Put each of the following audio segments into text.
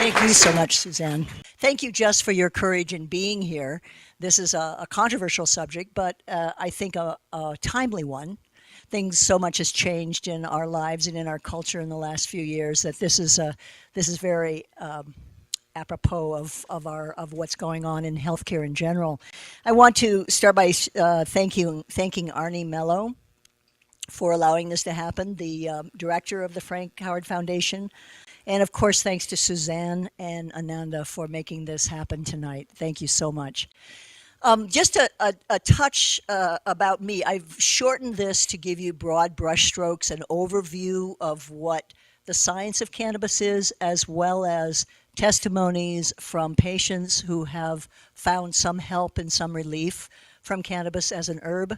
Thank you so much, Suzanne. Thank you, Jess, for your courage in being here. This is a controversial subject, but I think a timely one. Things so much has changed in our lives and in our culture in the last few years that this is very apropos of what's going on in healthcare in general. I want to start by thanking Arnie Mello for allowing this to happen, the director of the Frank Howard Foundation. And of course, thanks to Suzanne and Ananda for making this happen tonight. Thank you so much. Just a touch about me. I've shortened this to give you broad brushstrokes, an overview of what the science of cannabis is, as well as testimonies from patients who have found some help and some relief from cannabis as an herb.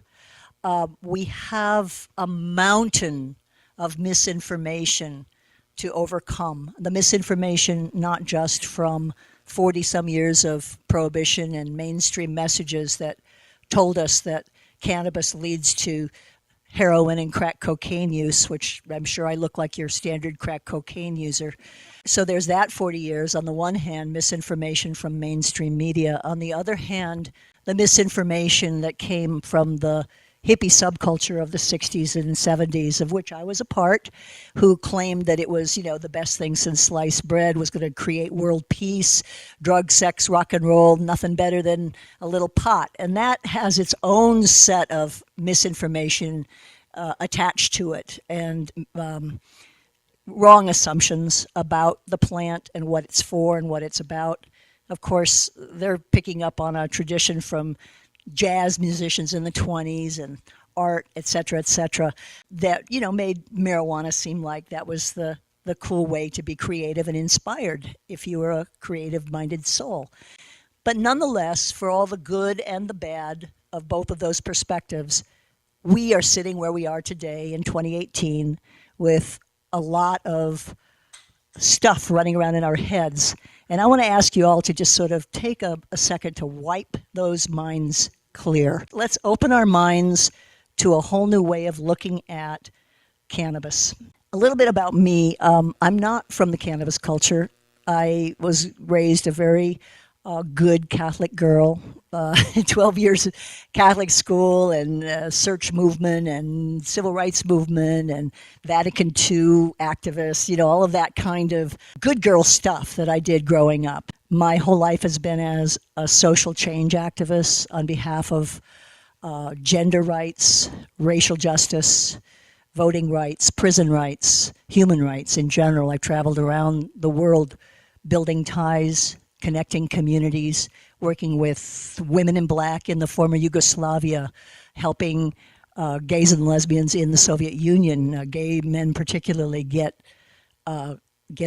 We have a mountain of misinformation to overcome. The misinformation not just from 40-some years of prohibition and mainstream messages that told us that cannabis leads to heroin and crack cocaine use, which I'm sure I look like your standard crack cocaine user. So there's that 40 years. On the one hand, misinformation from mainstream media. On the other hand, the misinformation that came from the hippie subculture of the 60s and 70s, of which I was a part, who claimed that it was, the best thing since sliced bread, was going to create world peace, drug, sex, rock and roll, nothing better than a little pot. And that has its own set of misinformation attached to it, and wrong assumptions about the plant and what it's for and what it's about. Of course, they're picking up on a tradition from jazz musicians in the 20s and art, et cetera, that, made marijuana seem like that was the cool way to be creative and inspired if you were a creative-minded soul. But nonetheless, for all the good and the bad of both of those perspectives, we are sitting where we are today in 2018 with a lot of stuff running around in our heads. And I want to ask you all to just sort of take a second to wipe those minds clear. Let's open our minds to a whole new way of looking at cannabis. A little bit about me. I'm not from the cannabis culture. I was raised a very good Catholic girl, 12 years of Catholic school and search movement and civil rights movement and Vatican II activists, all of that kind of good girl stuff that I did growing up. My whole life has been as a social change activist on behalf of gender rights, racial justice, voting rights, prison rights, human rights in general. I've traveled around the world building ties, connecting communities, working with women in black in the former Yugoslavia, helping gays and lesbians in the Soviet Union, gay men particularly, get a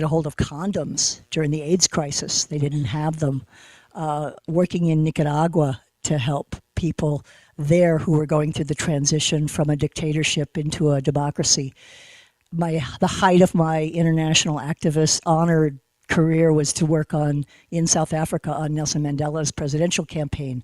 hold of condoms during the AIDS crisis. They didn't have them. Working in Nicaragua to help people there who were going through the transition from a dictatorship into a democracy. The height of my international activist honored career was to work in South Africa on Nelson Mandela's presidential campaign,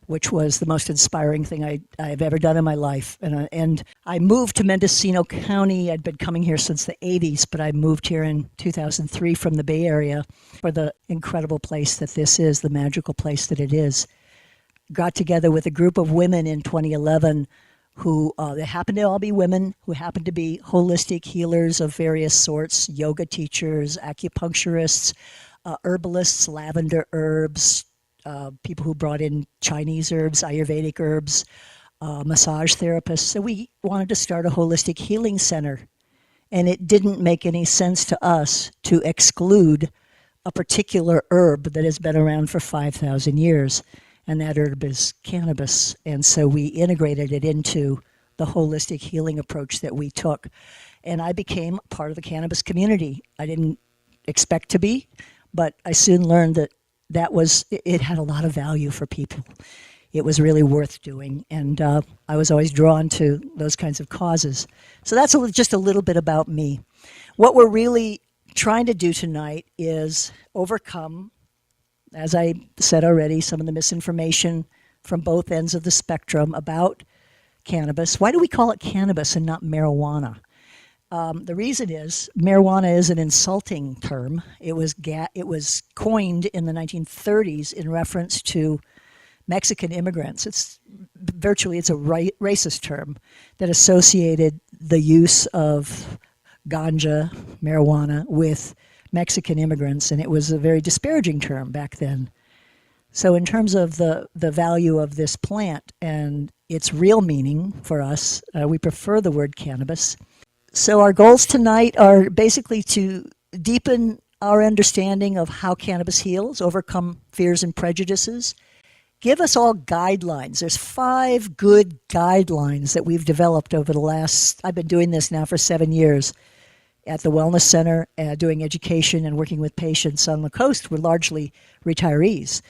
which was the most inspiring thing I've ever done in my life. And I moved to Mendocino County. I'd been coming here since the 80s, but I moved here in 2003 from the Bay Area for the incredible place that this is, the magical place that it is. Got together with a group of women in 2011 who they happened to all be women who happened to be holistic healers of various sorts, yoga teachers, acupuncturists, herbalists, lavender herbs, people who brought in Chinese herbs, Ayurvedic herbs, massage therapists. So we wanted to start a holistic healing center. And it didn't make any sense to us to exclude a particular herb that has been around for 5,000 years. And that herb is cannabis. And so we integrated it into the holistic healing approach that we took. And I became part of the cannabis community. I didn't expect to be, but I soon learned that it had a lot of value for people. It was really worth doing. And I was always drawn to those kinds of causes. So that's just a little bit about me. What we're really trying to do tonight is overcome, as I said already, some of the misinformation from both ends of the spectrum about cannabis. Why do we call it cannabis and not marijuana? The reason is marijuana is an insulting term. It was coined in the 1930s in reference to Mexican immigrants. It's a racist term that associated the use of ganja, marijuana, with Mexican immigrants, and it was a very disparaging term back then. So in terms of the value of this plant and its real meaning for us, we prefer the word cannabis. So our goals tonight are basically to deepen our understanding of how cannabis heals, overcome fears and prejudices, give us all guidelines. There's 5 good guidelines that we've developed over I've been doing this now for 7 years at the Wellness Center, doing education and working with patients on the coast. We're largely retirees.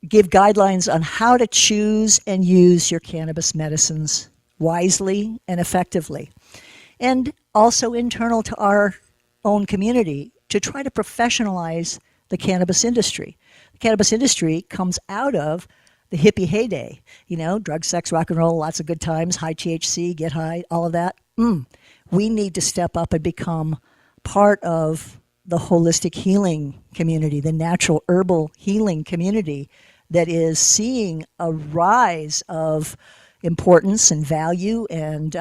Give guidelines on how to choose and use your cannabis medicines wisely and effectively. And also internal to our own community to try to professionalize the cannabis industry. The cannabis industry comes out of the hippie heyday, drug, sex, rock and roll, lots of good times, high THC, get high, all of that. We need to step up and become part of the holistic healing community, the natural herbal healing community that is seeing a rise of importance and value and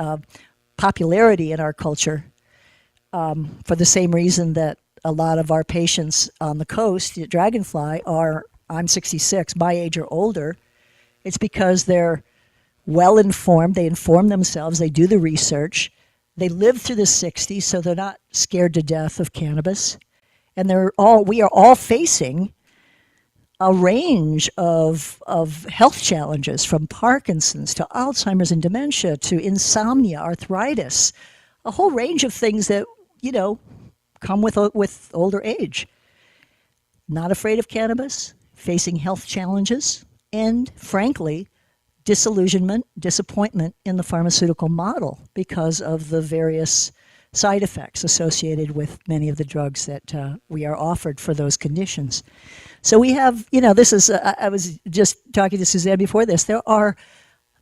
popularity in our culture, for the same reason that a lot of our patients on the coast at Dragonfly I'm 66, my age or older. It's because they're well informed, they inform themselves, they do the research, they live through the 60s, so they're not scared to death of cannabis. And we are all facing a range of health challenges, from Parkinson's to Alzheimer's and dementia to insomnia, arthritis, a whole range of things that, come with older age. Not afraid of cannabis, facing health challenges, and frankly, disillusionment, disappointment in the pharmaceutical model because of the various side effects associated with many of the drugs that we are offered for those conditions. So we have, I was just talking to Suzanne before this, there are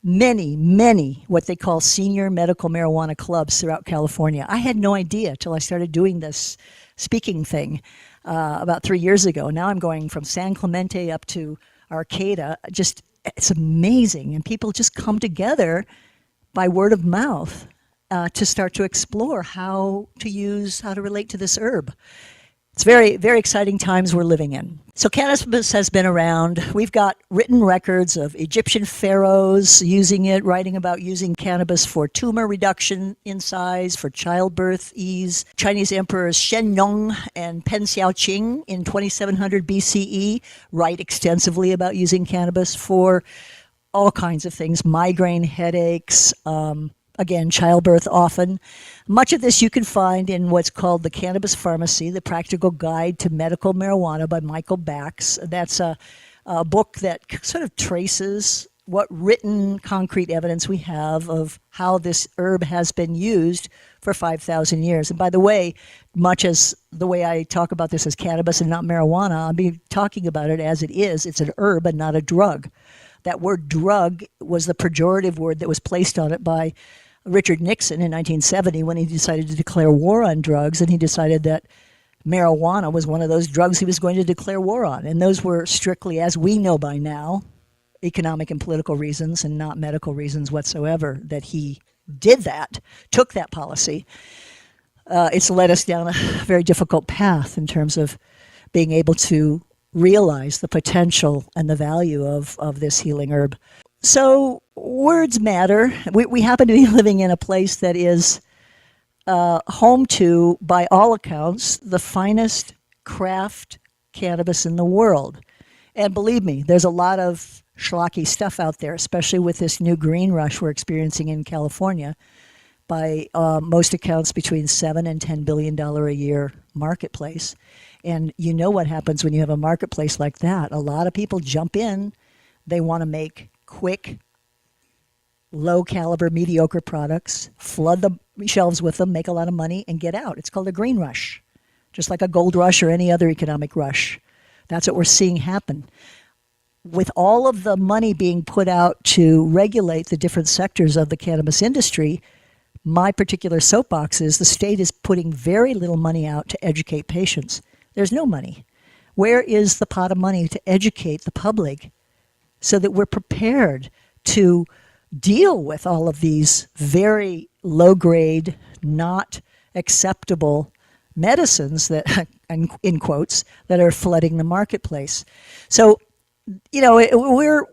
many what they call senior medical marijuana clubs throughout California. I had no idea till I started doing this speaking thing about 3 years ago. Now I'm going from San Clemente up to Arcata. It's amazing. And people just come together by word of mouth to start to explore how to relate to this herb. It's very, very exciting times we're living in. So cannabis has been around. We've got written records of Egyptian pharaohs writing about using cannabis for tumor reduction in size, for childbirth ease. Chinese emperors Shen Nong and Pen Xiaoqing in 2700 BCE write extensively about using cannabis for all kinds of things, migraine, headaches, again, childbirth often. Much of this you can find in what's called the Cannabis Pharmacy, The Practical Guide to Medical Marijuana by Michael Bax. That's a book that sort of traces what written concrete evidence we have of how this herb has been used for 5,000 years. And by the way, much as the way I talk about this as cannabis and not marijuana, I'll be talking about it as it is. It's an herb and not a drug. That word drug was the pejorative word that was placed on it by Richard Nixon in 1970 when he decided to declare war on drugs, and he decided that marijuana was one of those drugs he was going to declare war on. And those were strictly, as we know by now, economic and political reasons and not medical reasons whatsoever that he did that, took that policy. It's led us down a very difficult path in terms of being able to realize the potential and the value of this healing herb. So words matter. We happen to be living in a place that is home to, by all accounts, the finest craft cannabis in the world. And believe me, there's a lot of schlocky stuff out there, especially with this new green rush we're experiencing in California. By most accounts, between $7 and $10 billion a year marketplace. And you know what happens when you have a marketplace like that. A lot of people jump in. They want to make quick, low-caliber, mediocre products, flood the shelves with them, make a lot of money, and get out. It's called a green rush, just like a gold rush or any other economic rush. That's what we're seeing happen. With all of the money being put out to regulate the different sectors of the cannabis industry, My particular soapbox is the state is putting very little money out to educate patients. There's no money. Where is the pot of money to educate the public so that we're prepared to deal with all of these very low-grade, not acceptable medicines that, in quotes, that are flooding the marketplace? So,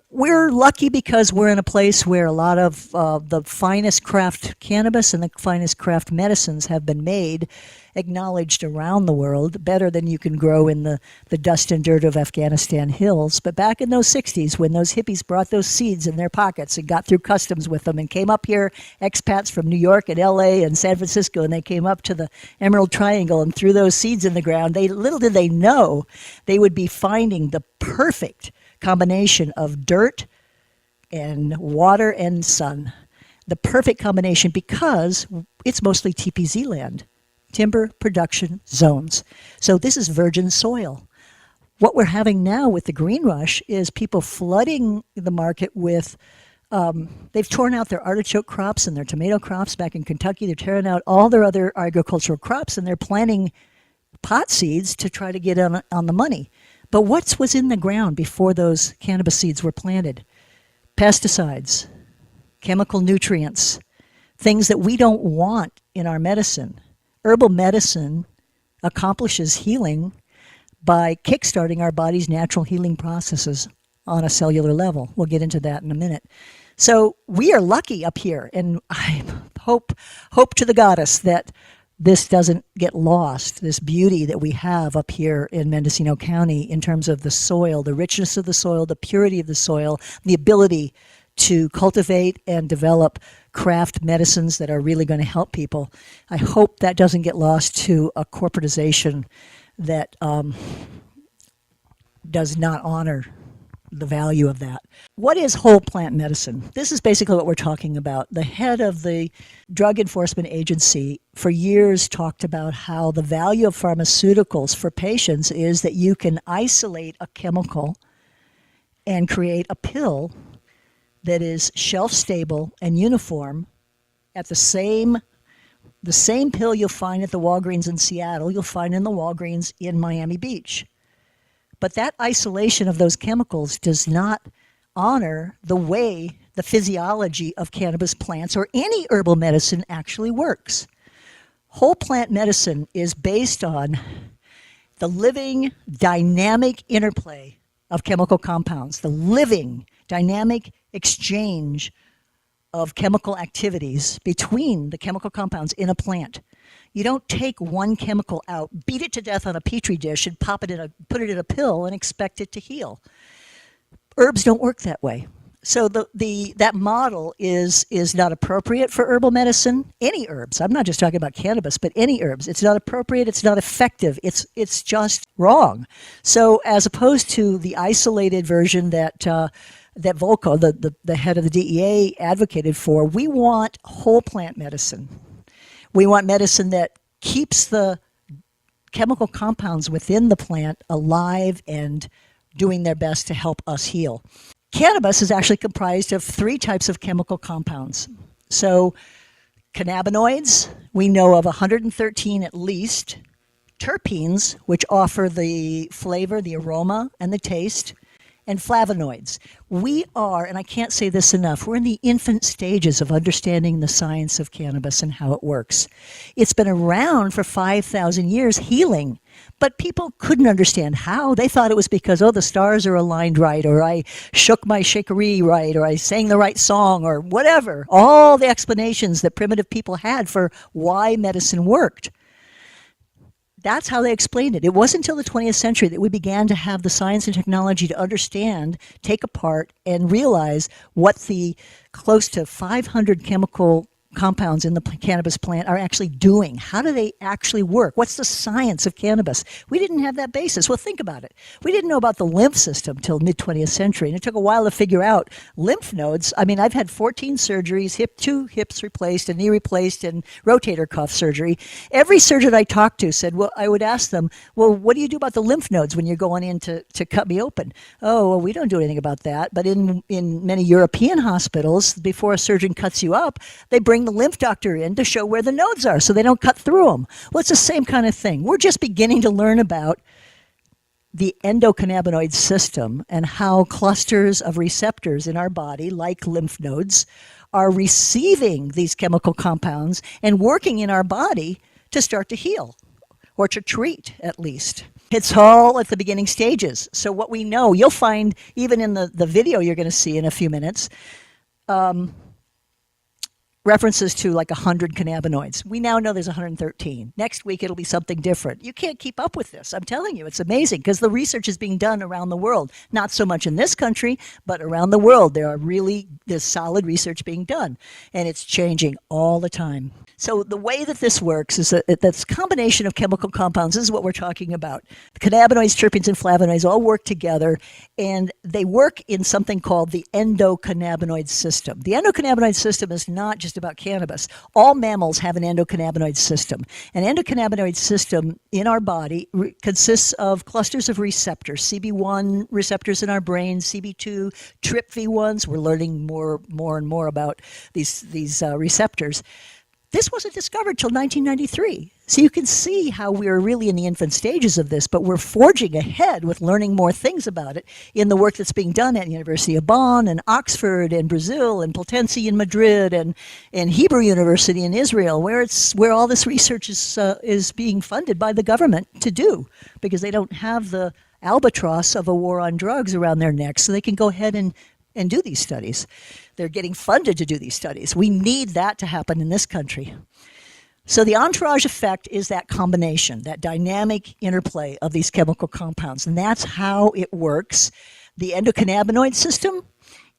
we're lucky because we're in a place where a lot of the finest craft cannabis and the finest craft medicines have been made, acknowledged around the world, better than you can grow in the dust and dirt of Afghanistan hills. But back in those 60s, when those hippies brought those seeds in their pockets and got through customs with them and came up here, expats from New York and LA and San Francisco, and they came up to the Emerald Triangle and threw those seeds in the ground, little did they know they would be finding the perfect combination of dirt and water and sun. The perfect combination, because it's mostly TPZ land, timber production zones. So this is virgin soil. What we're having now with the green rush is people flooding the market with, they've torn out their artichoke crops and their tomato crops back in Kentucky. They're tearing out all their other agricultural crops, and they're planting pot seeds to try to get on the money. But what was in the ground before those cannabis seeds were planted? Pesticides, chemical nutrients, things that we don't want in our medicine. Herbal medicine accomplishes healing by kickstarting our body's natural healing processes on a cellular level. We'll get into that in a minute. So we are lucky up here, and I hope to the goddess that this doesn't get lost, this beauty that we have up here in Mendocino County in terms of the soil, the richness of the soil, the purity of the soil, the ability to cultivate and develop craft medicines that are really going to help people. I hope that doesn't get lost to a corporatization that does not honor the value of that. What is whole plant medicine? This is basically what we're talking about. The head of the Drug Enforcement Agency for years talked about how the value of pharmaceuticals for patients is that you can isolate a chemical and create a pill that is shelf-stable and uniform at the same pill you'll find at the Walgreens in Seattle, you'll find in the Walgreens in Miami Beach. But that isolation of those chemicals does not honor the way the physiology of cannabis plants or any herbal medicine actually works. Whole plant medicine is based on the living, dynamic interplay of chemical compounds, the living, dynamic exchange of chemical activities between the chemical compounds in a plant. You don't take one chemical out, beat it to death on a petri dish, and put it in a pill and expect it to heal. Herbs don't work that way. So that model is not appropriate for herbal medicine. Any herbs. I'm not just talking about cannabis, but any herbs. It's not appropriate. It's not effective. It's just wrong. So as opposed to the isolated version that Volko, the head of the DEA, advocated for, we want whole plant medicine. We want medicine that keeps the chemical compounds within the plant alive and doing their best to help us heal. Cannabis is actually comprised of 3 types of chemical compounds. So cannabinoids, we know of 113 at least. Terpenes, which offer the flavor, the aroma, and the taste. And flavonoids. We are, and I can't say this enough, we're in the infant stages of understanding the science of cannabis and how it works. It's been around for 5,000 years healing, but people couldn't understand how. They thought it was because, the stars are aligned right, or I shook my shakeree right, or I sang the right song, or whatever. All the explanations that primitive people had for why medicine worked. That's how they explained it. It wasn't until the 20th century that we began to have the science and technology to understand, take apart, and realize what the close to 500 chemical compounds in the cannabis plant are actually doing. How do they actually work? What's the science of cannabis? We didn't have that basis. Well, think about it. We didn't know about the lymph system till mid-20th century, and it took a while to figure out lymph nodes. I mean, I've had 14 surgeries, 2 hips replaced, a knee replaced, and rotator cuff surgery. Every surgeon I talked to said, I would ask them, what do you do about the lymph nodes when you're going in to cut me open? We don't do anything about that. But in many European hospitals, before a surgeon cuts you up, they bring the lymph doctor in to show where the nodes are so they don't cut through them. Well, it's the same kind of thing. We're just beginning to learn about the endocannabinoid system and how clusters of receptors in our body, like lymph nodes, are receiving these chemical compounds and working in our body to start to heal, or to treat at least. It's all at the beginning stages. So what we know, you'll find even in the video you're going to see in a few minutes, references to like 100 cannabinoids. We now know there's 113. Next week, it'll be something different. You can't keep up with this. I'm telling you, it's amazing because the research is being done around the world. Not so much in this country, but around the world. There's solid research being done, and it's changing all the time. So the way that this works is that this combination of chemical compounds, this is what we're talking about. The cannabinoids, terpenes, and flavonoids all work together, and they work in something called the endocannabinoid system. The endocannabinoid system is not just about cannabis. All mammals have an endocannabinoid system. An endocannabinoid system in our body consists of clusters of receptors, CB1 receptors in our brain, CB2, TRPV1s. We're learning more and more about these receptors. This wasn't discovered till 1993. So you can see how we're really in the infant stages of this, but we're forging ahead with learning more things about it in the work that's being done at the University of Bonn and Oxford and Brazil and Potensi in Madrid and Hebrew University in Israel, where all this research is being funded by the government to do, because they don't have the albatross of a war on drugs around their necks, so they can go ahead and do these studies. They're getting funded to do these studies. We need that to happen in this country. So the entourage effect is that combination, that dynamic interplay of these chemical compounds, and that's how it works. The endocannabinoid system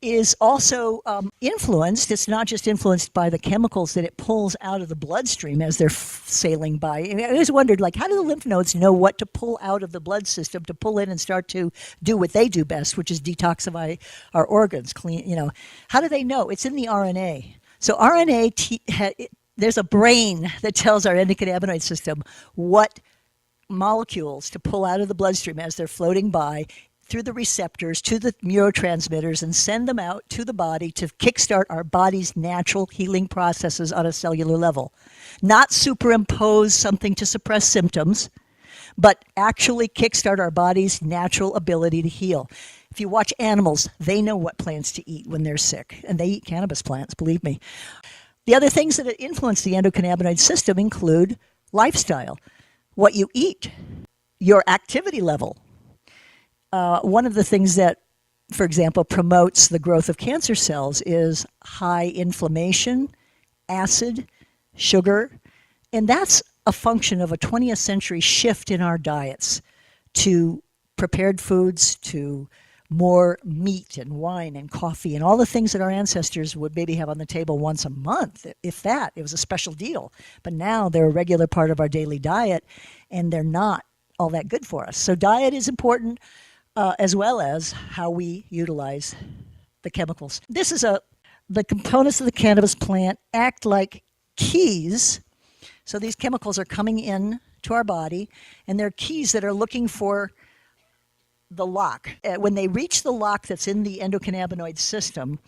is also influenced. It's not just influenced by the chemicals that it pulls out of the bloodstream as they're sailing by. And I always wondered, how do the lymph nodes know what to pull out of the blood system to pull in and start to do what they do best, which is detoxify our organs, clean, How do they know? It's in the RNA. So there's a brain that tells our endocannabinoid system what molecules to pull out of the bloodstream as they're floating by through the receptors to the neurotransmitters and send them out to the body to kickstart our body's natural healing processes on a cellular level. Not superimpose something to suppress symptoms, but actually kickstart our body's natural ability to heal. If you watch animals, they know what plants to eat when they're sick, and they eat cannabis plants, believe me. The other things that influence the endocannabinoid system include lifestyle, what you eat, your activity level. One of the things that, for example, promotes the growth of cancer cells is high inflammation, acid, sugar, and that's a function of a 20th century shift in our diets to prepared foods, to more meat and wine and coffee and all the things that our ancestors would maybe have on the table once a month, if that. It was a special deal. But now they're a regular part of our daily diet, and they're not all that good for us. So diet is important. As well as how we utilize the chemicals. The components of the cannabis plant act like keys. So these chemicals are coming in to our body, and they're keys that are looking for the lock. When they reach the lock that's in the endocannabinoid system,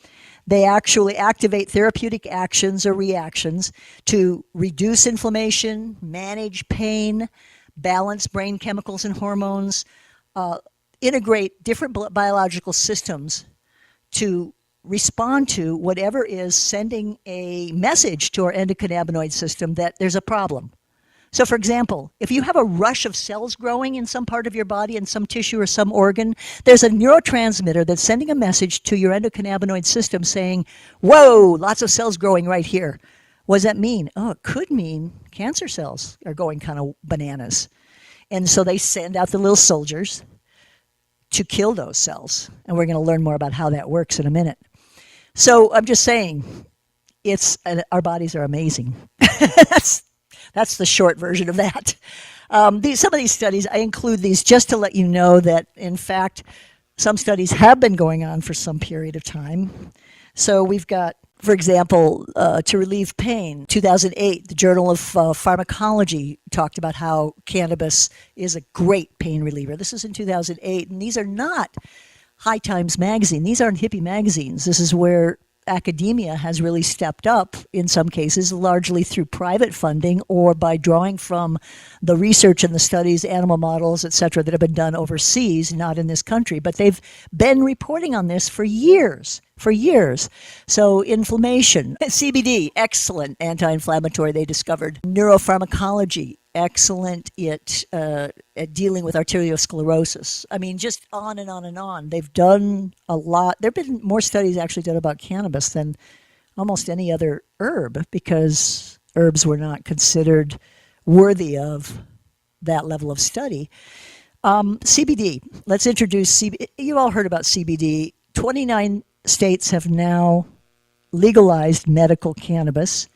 they actually activate therapeutic actions or reactions to reduce inflammation, manage pain, balance brain chemicals and hormones, integrate different biological systems to respond to whatever is sending a message to our endocannabinoid system that there's a problem. So, for example, if you have a rush of cells growing in some part of your body, in some tissue or some organ, there's a neurotransmitter that's sending a message to your endocannabinoid system saying, whoa, lots of cells growing right here. What does that mean? Oh, it could mean cancer cells are going kind of bananas. And so they send out the little soldiers to kill those cells. And we're going to learn more about how that works in a minute. So I'm just saying, our bodies are amazing. That's the short version of that. Some of these studies, I include these just to let you know that, in fact, some studies have been going on for some period of time. So we've got, for example, to relieve pain. 2008, the Journal of Pharmacology talked about how cannabis is a great pain reliever. This is in 2008, and these are not High Times magazine. These aren't hippie magazines. This is where academia has really stepped up in some cases, largely through private funding or by drawing from the research and the studies, animal models, et cetera, that have been done overseas, not in this country. But they've been reporting on this for years. So inflammation, CBD, excellent anti-inflammatory, they discovered. Neuropharmacology, excellent at dealing with arteriosclerosis. I mean, just on and on and on. They've done a lot. There have been more studies actually done about cannabis than almost any other herb, because herbs were not considered worthy of that level of study. CBD, let's introduce CBD. You all heard about CBD. 29 states have now legalized medical cannabis,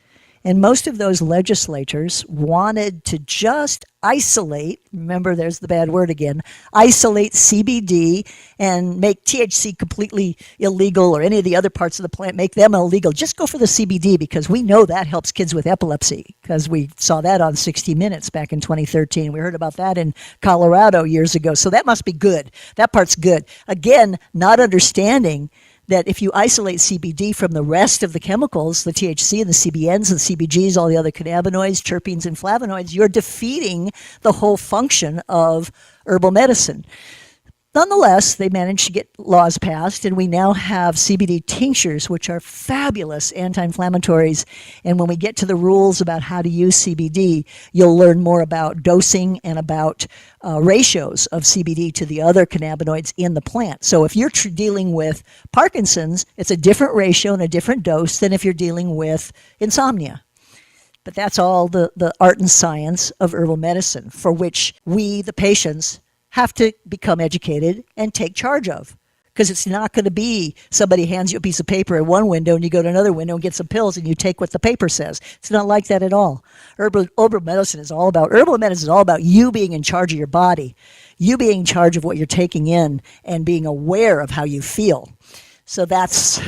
and most of those legislators wanted to just isolate, remember there's the bad word again, isolate CBD and make THC completely illegal, or any of the other parts of the plant, make them illegal. Just go for the CBD, because we know that helps kids with epilepsy, because we saw that on 60 Minutes back in 2013. We heard about that in Colorado years ago. So that must be good. That part's good. Again, not understanding that if you isolate CBD from the rest of the chemicals, the THC and the CBNs and CBGs, all the other cannabinoids, terpenes, and flavonoids, you're defeating the whole function of herbal medicine. Nonetheless, they managed to get laws passed, and we now have CBD tinctures, which are fabulous anti-inflammatories. And when we get to the rules about how to use CBD, you'll learn more about dosing and about ratios of CBD to the other cannabinoids in the plant. So if you're dealing with Parkinson's, it's a different ratio and a different dose than if you're dealing with insomnia. But that's all the art and science of herbal medicine, for which we, the patients, have to become educated and take charge of. Because it's not going to be somebody hands you a piece of paper in one window and you go to another window and get some pills and you take what the paper says. It's not like that at all. Herbal medicine is all about you being in charge of your body, you being in charge of what you're taking in, and being aware of how you feel. So that's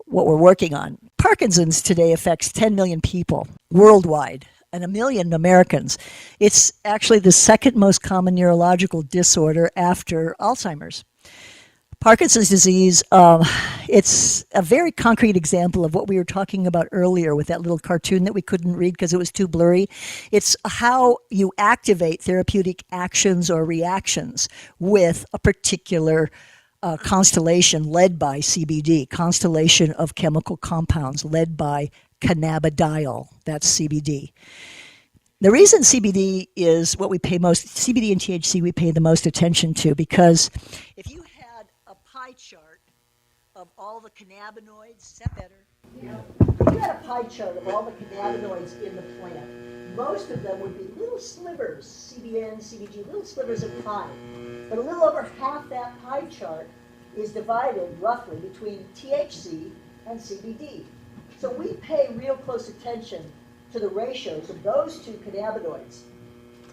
what we're working on. Parkinson's today affects 10 million people worldwide, and 1 million Americans. It's actually the second most common neurological disorder after Alzheimer's. Parkinson's disease, it's a very concrete example of what we were talking about earlier with that little cartoon that we couldn't read because it was too blurry. It's how you activate therapeutic actions or reactions with a particular constellation led by CBD, constellation of chemical compounds led by cannabidiol, that's CBD. The reason CBD is what we pay most, CBD and THC we pay the most attention to, because if you had a pie chart of all the cannabinoids, is that better? Yeah. If you had a pie chart of all the cannabinoids in the plant, most of them would be little slivers, CBN, CBG, little slivers of pie. But a little over half that pie chart is divided roughly between THC and CBD. So we pay real close attention to the ratios of those two cannabinoids.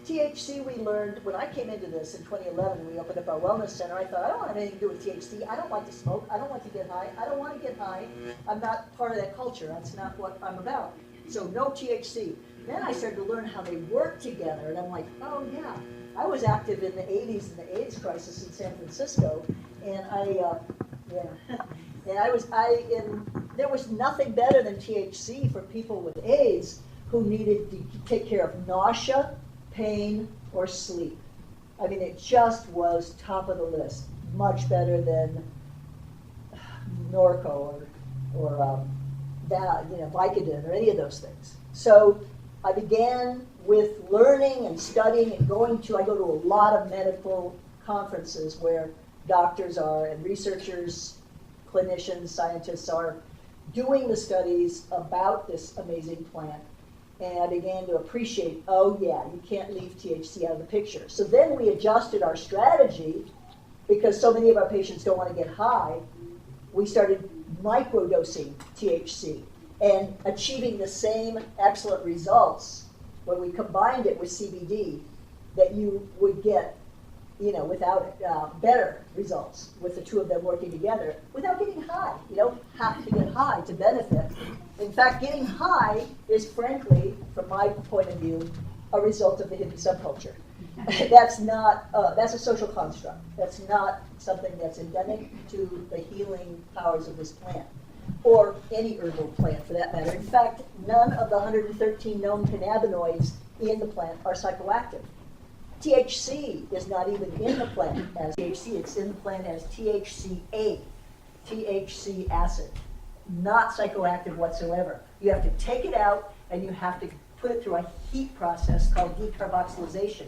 THC, we learned when I came into this in 2011, we opened up our wellness center. I thought, I don't want to have anything to do with THC. I don't like to smoke. I don't want to get high. I don't want to get high. I'm not part of that culture. That's not what I'm about. So no THC. Then I started to learn how they work together, and I'm like, oh yeah. I was active in the 80s in the AIDS crisis in San Francisco, and there was nothing better than THC for people with AIDS who needed to take care of nausea, pain, or sleep. I mean, it just was top of the list, much better than Norco or Vicodin or any of those things. So I began with learning and studying and I go to a lot of medical conferences where doctors are and researchers, clinicians, scientists are doing the studies about this amazing plant. And I began to appreciate, oh yeah, you can't leave THC out of the picture. So then we adjusted our strategy, because so many of our patients don't want to get high. We started microdosing THC and achieving the same excellent results when we combined it with CBD that you would get, without it, better results with the two of them working together without getting high. You don't have to get high to benefit. In fact, getting high is, frankly, from my point of view, a result of the hippie subculture. That's a social construct. That's not something that's endemic to the healing powers of this plant. or any herbal plant for that matter. In fact, none of the 113 known cannabinoids in the plant are psychoactive. THC is not even in the plant as THC, it's in the plant as THCA, THC acid, not psychoactive whatsoever. You have to take it out and you have to put it through a heat process called decarboxylation.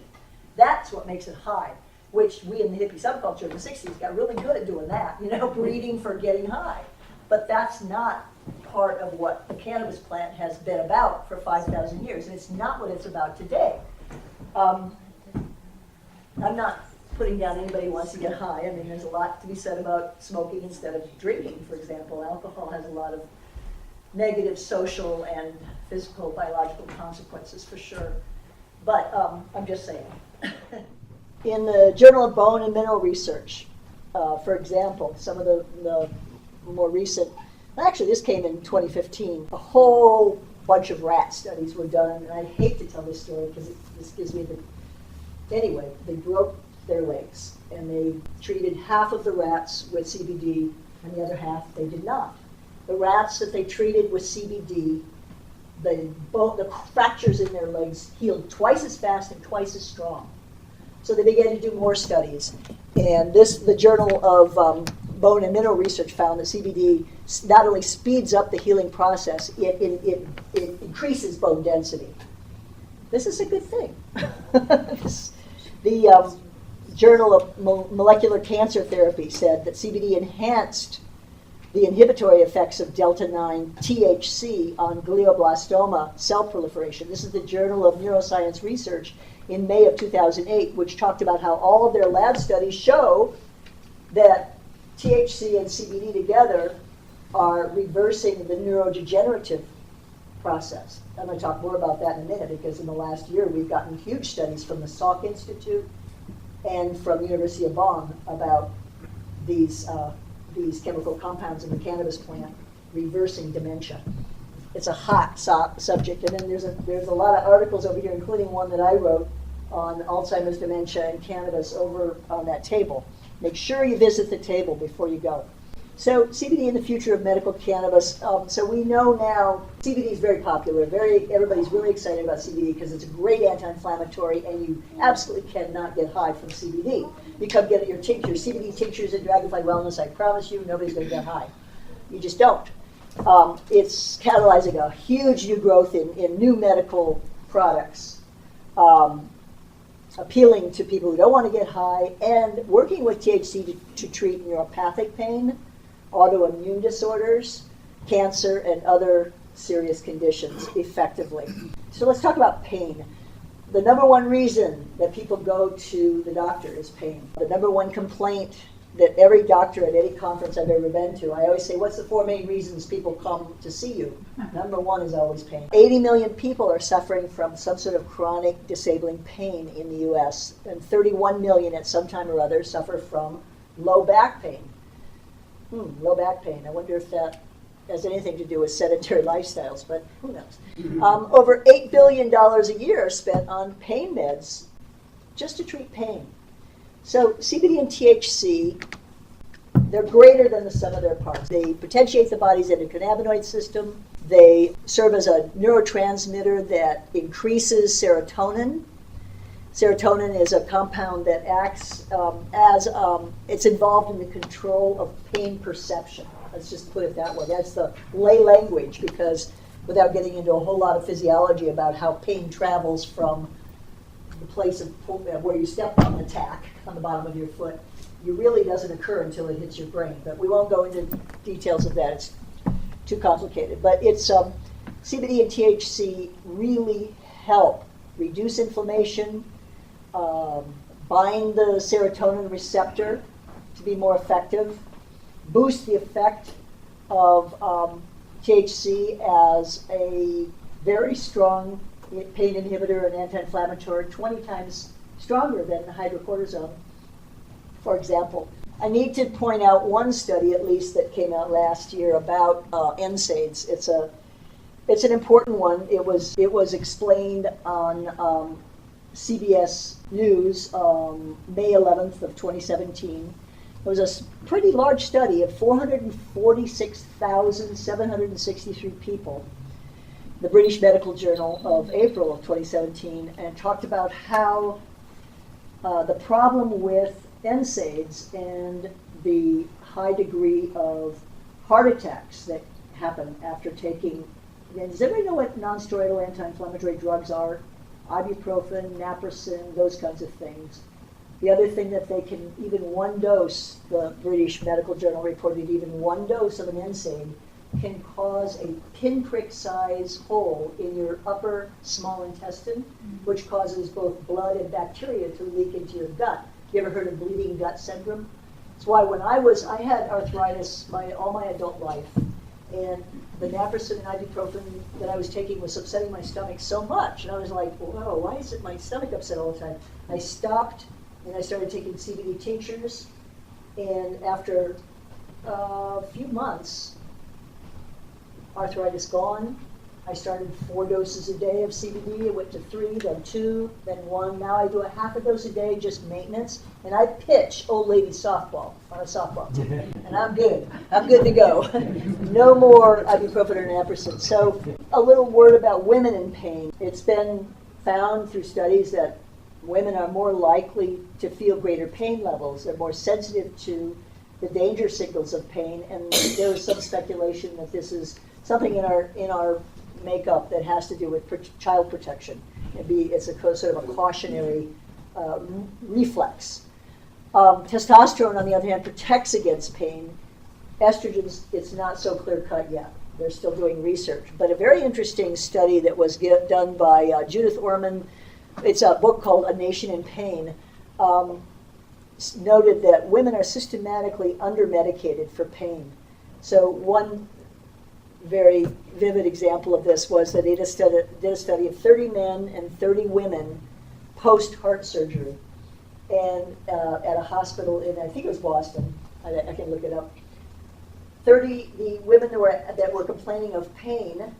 That's what makes it high, which we in the hippie subculture in the 60s got really good at doing that, breeding for getting high. But that's not part of what the cannabis plant has been about for 5,000 years, and it's not what it's about today. I'm not putting down anybody who wants to get high. I mean, there's a lot to be said about smoking instead of drinking, for example. Alcohol has a lot of negative social and physical, biological consequences for sure. But I'm just saying. In the Journal of Bone and Mineral Research, for example, some of the more recent, actually this came in 2015, a whole bunch of rat studies were done, and I hate to tell this story because this gives me anyway, they broke their legs, and they treated half of the rats with CBD, and the other half they did not. The rats that they treated with CBD, the fractures in their legs healed twice as fast and twice as strong. So they began to do more studies, and the Journal of Bone and Mineral Research found that CBD not only speeds up the healing process, it increases bone density. This is a good thing. The Journal of Molecular Cancer Therapy said that CBD enhanced the inhibitory effects of delta-9 THC on glioblastoma cell proliferation. This is the Journal of Neuroscience Research in May of 2008, which talked about how all of their lab studies show that THC and CBD together are reversing the neurodegenerative process. I'm going to talk more about that in a minute, because in the last year we've gotten huge studies from the Salk Institute and from the University of Bonn about these chemical compounds in the cannabis plant reversing dementia. It's a hot subject, and then there's a lot of articles over here, including one that I wrote on Alzheimer's, dementia, and cannabis over on that table. Make sure you visit the table before you go. So CBD and the future of medical cannabis. So we know now CBD is very popular. Everybody's really excited about CBD because it's a great anti-inflammatory, and you absolutely cannot get high from CBD. You come get your tinctures, CBD tinctures at Dragonfly Wellness. I promise you, nobody's going to get high. You just don't. It's catalyzing a huge new growth in new medical products, appealing to people who don't want to get high, and working with THC to treat neuropathic pain, autoimmune disorders, cancer, and other serious conditions effectively. So let's talk about pain. The number one reason that people go to the doctor is pain. The number one complaint that every doctor at any conference I've ever been to, I always say, what's the 4 main reasons people come to see you? Number one is always pain. 80 million people are suffering from some sort of chronic disabling pain in the U.S., and 31 million at some time or other suffer from low back pain. Low back pain. I wonder if that has anything to do with sedentary lifestyles, but who knows? Over $8 billion a year spent on pain meds just to treat pain. So CBD and THC, they're greater than the sum of their parts. They potentiate the body's endocannabinoid system. They serve as a neurotransmitter that increases serotonin. Serotonin is a compound that acts it's involved in the control of pain perception. Let's just put it that way. That's the lay language, because without getting into a whole lot of physiology about how pain travels from the place of where you stepped on the tack on the bottom of your foot, it really doesn't occur until it hits your brain. But we won't go into details of that. It's too complicated. But it's CBD and THC really help reduce inflammation, bind the serotonin receptor to be more effective, boost the effect of THC as a very strong pain inhibitor and anti-inflammatory, 20 times stronger than hydrocortisone, for example. I need to point out one study, at least, that came out last year about NSAIDs. It's an important one. It was explained on CBS News May 11th of 2017, was a pretty large study of 446,763 people, the British Medical Journal of April of 2017, and talked about how the problem with NSAIDs and the high degree of heart attacks that happen after taking. Does everybody know what non-steroidal anti-inflammatory drugs are? Ibuprofen, naproxen, those kinds of things. The other thing that they can, even one dose, the British Medical Journal reported even one dose of an NSAID can cause a pinprick size hole in your upper small intestine, which causes both blood and bacteria to leak into your gut. You ever heard of bleeding gut syndrome? That's why when I had arthritis all my adult life, and the naproxen and ibuprofen that I was taking was upsetting my stomach so much, and I was like, whoa, why is it my stomach upset all the time? I stopped, and I started taking CBD tinctures, and after a few months, arthritis gone. I started 4 doses a day of CBD. I went to 3, then 2, then 1. Now I do a half a dose a day, just maintenance. And I pitch old lady softball on a softball team. And I'm good. I'm good to go. No more ibuprofen or naproxen. So a little word about women in pain. It's been found through studies that women are more likely to feel greater pain levels. They're more sensitive to the danger signals of pain. And there is some speculation that this is something in our makeup that has to do with child protection. It's a sort of a cautionary reflex. Testosterone, on the other hand, protects against pain. Estrogens, it's not so clear-cut yet. They're still doing research. But a very interesting study that was done by Jude Thilman, it's a book called A Nation in Pain, noted that women are systematically under-medicated for pain. So one very vivid example of this was that they did a study of 30 men and 30 women post-heart surgery, and at a hospital in, I think it was Boston, I can look it up. The women that were complaining of pain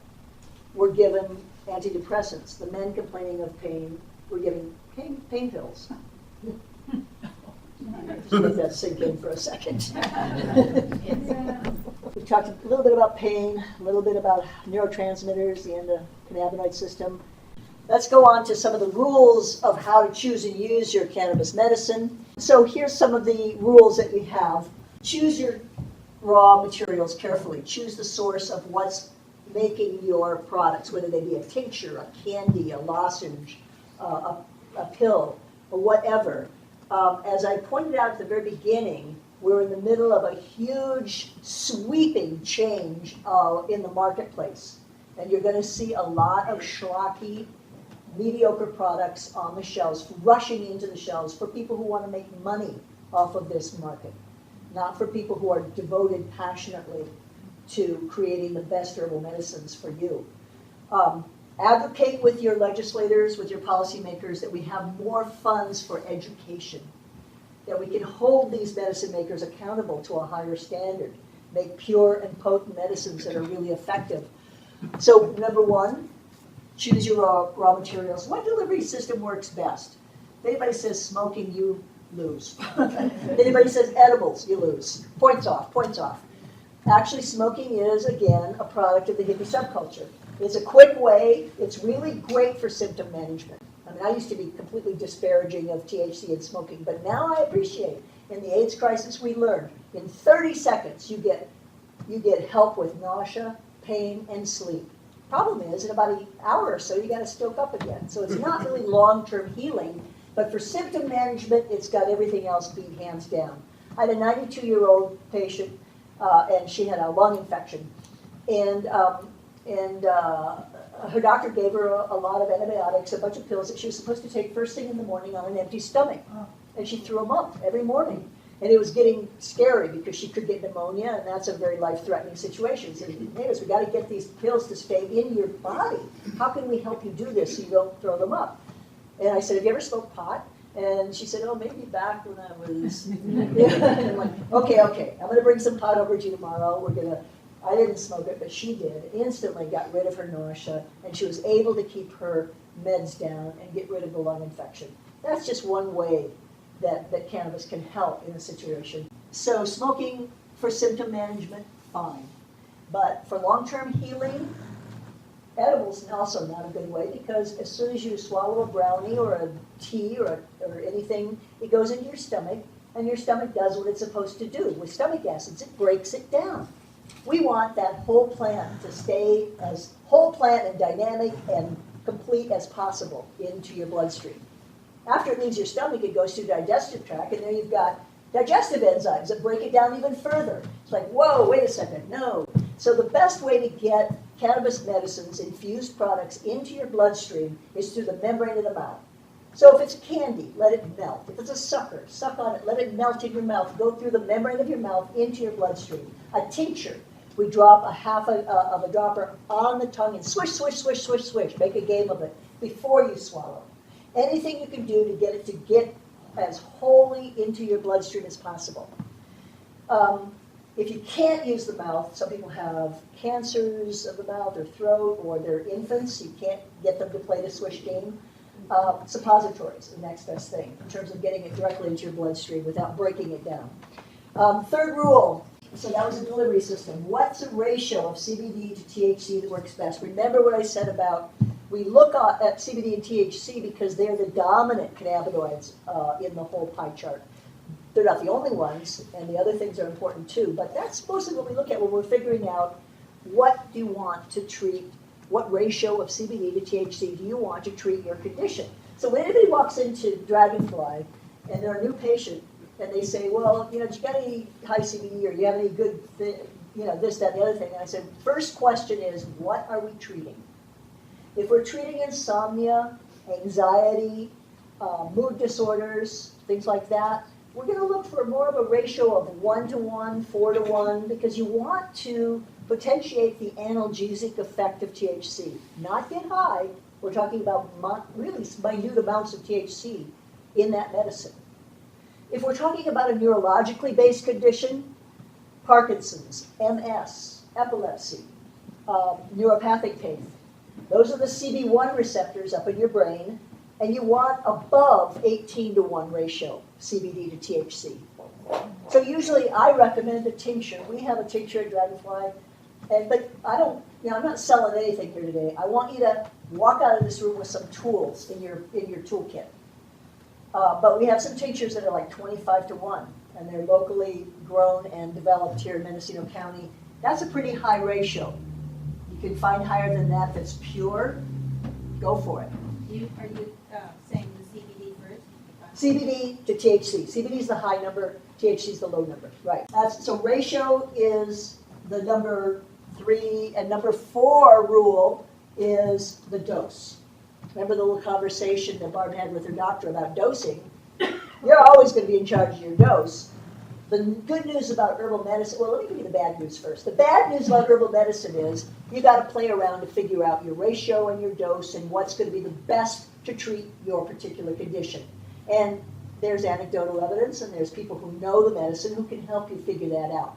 were given antidepressants. The men complaining of pain were given pain pills. Just let that sink in for a second. We talked a little bit about pain, a little bit about neurotransmitters, the endocannabinoid system. Let's go on to some of the rules of how to choose and use your cannabis medicine. So here's some of the rules that we have. Choose your raw materials carefully. Choose the source of what's making your products, whether they be a tincture, a candy, a lozenge, a pill, or whatever. As I pointed out at the very beginning, we're in the middle of a huge, sweeping change in the marketplace. And you're going to see a lot of schlocky, mediocre products on the shelves, rushing into the shelves for people who want to make money off of this market, not for people who are devoted passionately to creating the best herbal medicines for you. Advocate with your legislators, with your policymakers, that we have more funds for education, that we can hold these medicine makers accountable to a higher standard, make pure and potent medicines that are really effective. So number 1, choose your raw materials. What delivery system works best? If anybody says smoking, you lose. If anybody says edibles, you lose. Points off, points off. Actually, smoking is, again, a product of the hippie subculture. It's a quick way. It's really great for symptom management. I mean, I used to be completely disparaging of THC and smoking, but now I appreciate. In the AIDS crisis, we learned in 30 seconds you get help with nausea, pain, and sleep. Problem is, in about an hour or so, you got to stoke up again. So it's not really long-term healing, but for symptom management, it's got everything else beat hands down. I had a 92-year-old patient, and she had a lung infection, and her doctor gave her a lot of antibiotics, a bunch of pills that she was supposed to take first thing in the morning on an empty stomach. And she threw them up every morning. And it was getting scary because she could get pneumonia, and that's a very life-threatening situation. She said, Davis, we got to get these pills to stay in your body. How can we help you do this so you don't throw them up? And I said, have you ever smoked pot? And she said, oh, maybe back when I was... And I'm like, okay, I'm going to bring some pot over to you tomorrow. I didn't smoke it, but she did. Instantly got rid of her nausea, and she was able to keep her meds down and get rid of the lung infection. That's just one way that cannabis can help in a situation. So smoking for symptom management, fine. But for long-term healing, edibles also not a good way, because as soon as you swallow a brownie or a tea or anything, it goes into your stomach, and your stomach does what it's supposed to do. With stomach acids, it breaks it down. We want that whole plant to stay as whole plant and dynamic and complete as possible into your bloodstream. After it leaves your stomach, it goes through the digestive tract, and there you've got digestive enzymes that break it down even further. It's like, whoa, wait a second, no. So the best way to get cannabis medicines, infused products, into your bloodstream is through the membrane of the mouth. So if it's candy, let it melt. If it's a sucker, suck on it, let it melt in your mouth, go through the membrane of your mouth into your bloodstream. A tincture, we drop a half of a dropper on the tongue and swish, swish, swish, swish, swish. Make a game of it before you swallow. Anything you can do to get it to get as wholly into your bloodstream as possible. If you can't use the mouth, some people have cancers of the mouth or throat, or they're infants, you can't get them to play the swish game. Suppositories, the next best thing, in terms of getting it directly into your bloodstream without breaking it down. Third rule, so that was a delivery system. What's the ratio of CBD to THC that works best? Remember what I said about, we look at CBD and THC because they're the dominant cannabinoids in the whole pie chart. They're not the only ones, and the other things are important too, but that's mostly what we look at when we're figuring out what do you want to treat, what ratio of CBD to THC do you want to treat your condition. So when anybody walks into Dragonfly and they're a new patient and they say, well, you know, do you got any high CBD, or do you have any good, this, that, and the other thing? And I said, first question is, what are we treating? If we're treating insomnia, anxiety, mood disorders, things like that, we're going to look for more of a ratio of 1-to-1, 4-to-1, because you want to potentiate the analgesic effect of THC. Not get high. We're talking about really minute amounts of THC in that medicine. If we're talking about a neurologically based condition, Parkinson's, MS, epilepsy, neuropathic pain, those are the CB1 receptors up in your brain, and you want above 18-to-1 ratio CBD to THC. So usually I recommend a tincture. We have a tincture at Dragonfly, but I don't, I'm not selling anything here today. I want you to walk out of this room with some tools in your toolkit. But we have some tinctures that are like 25-to-1, and they're locally grown and developed here in Mendocino County. That's a pretty high ratio. You can find higher than that that's pure. Go for it. Are you saying the CBD first? CBD to THC. CBD is the high number, THC is the low number. Right. So ratio is the number 3, and number 4 rule is the dose. Remember the little conversation that Barb had with her doctor about dosing? You're always going to be in charge of your dose. The good news about herbal medicine, well, let me give you the bad news first. The bad news about herbal medicine is you got to play around to figure out your ratio and your dose and what's going to be the best to treat your particular condition. And there's anecdotal evidence, and there's people who know the medicine who can help you figure that out.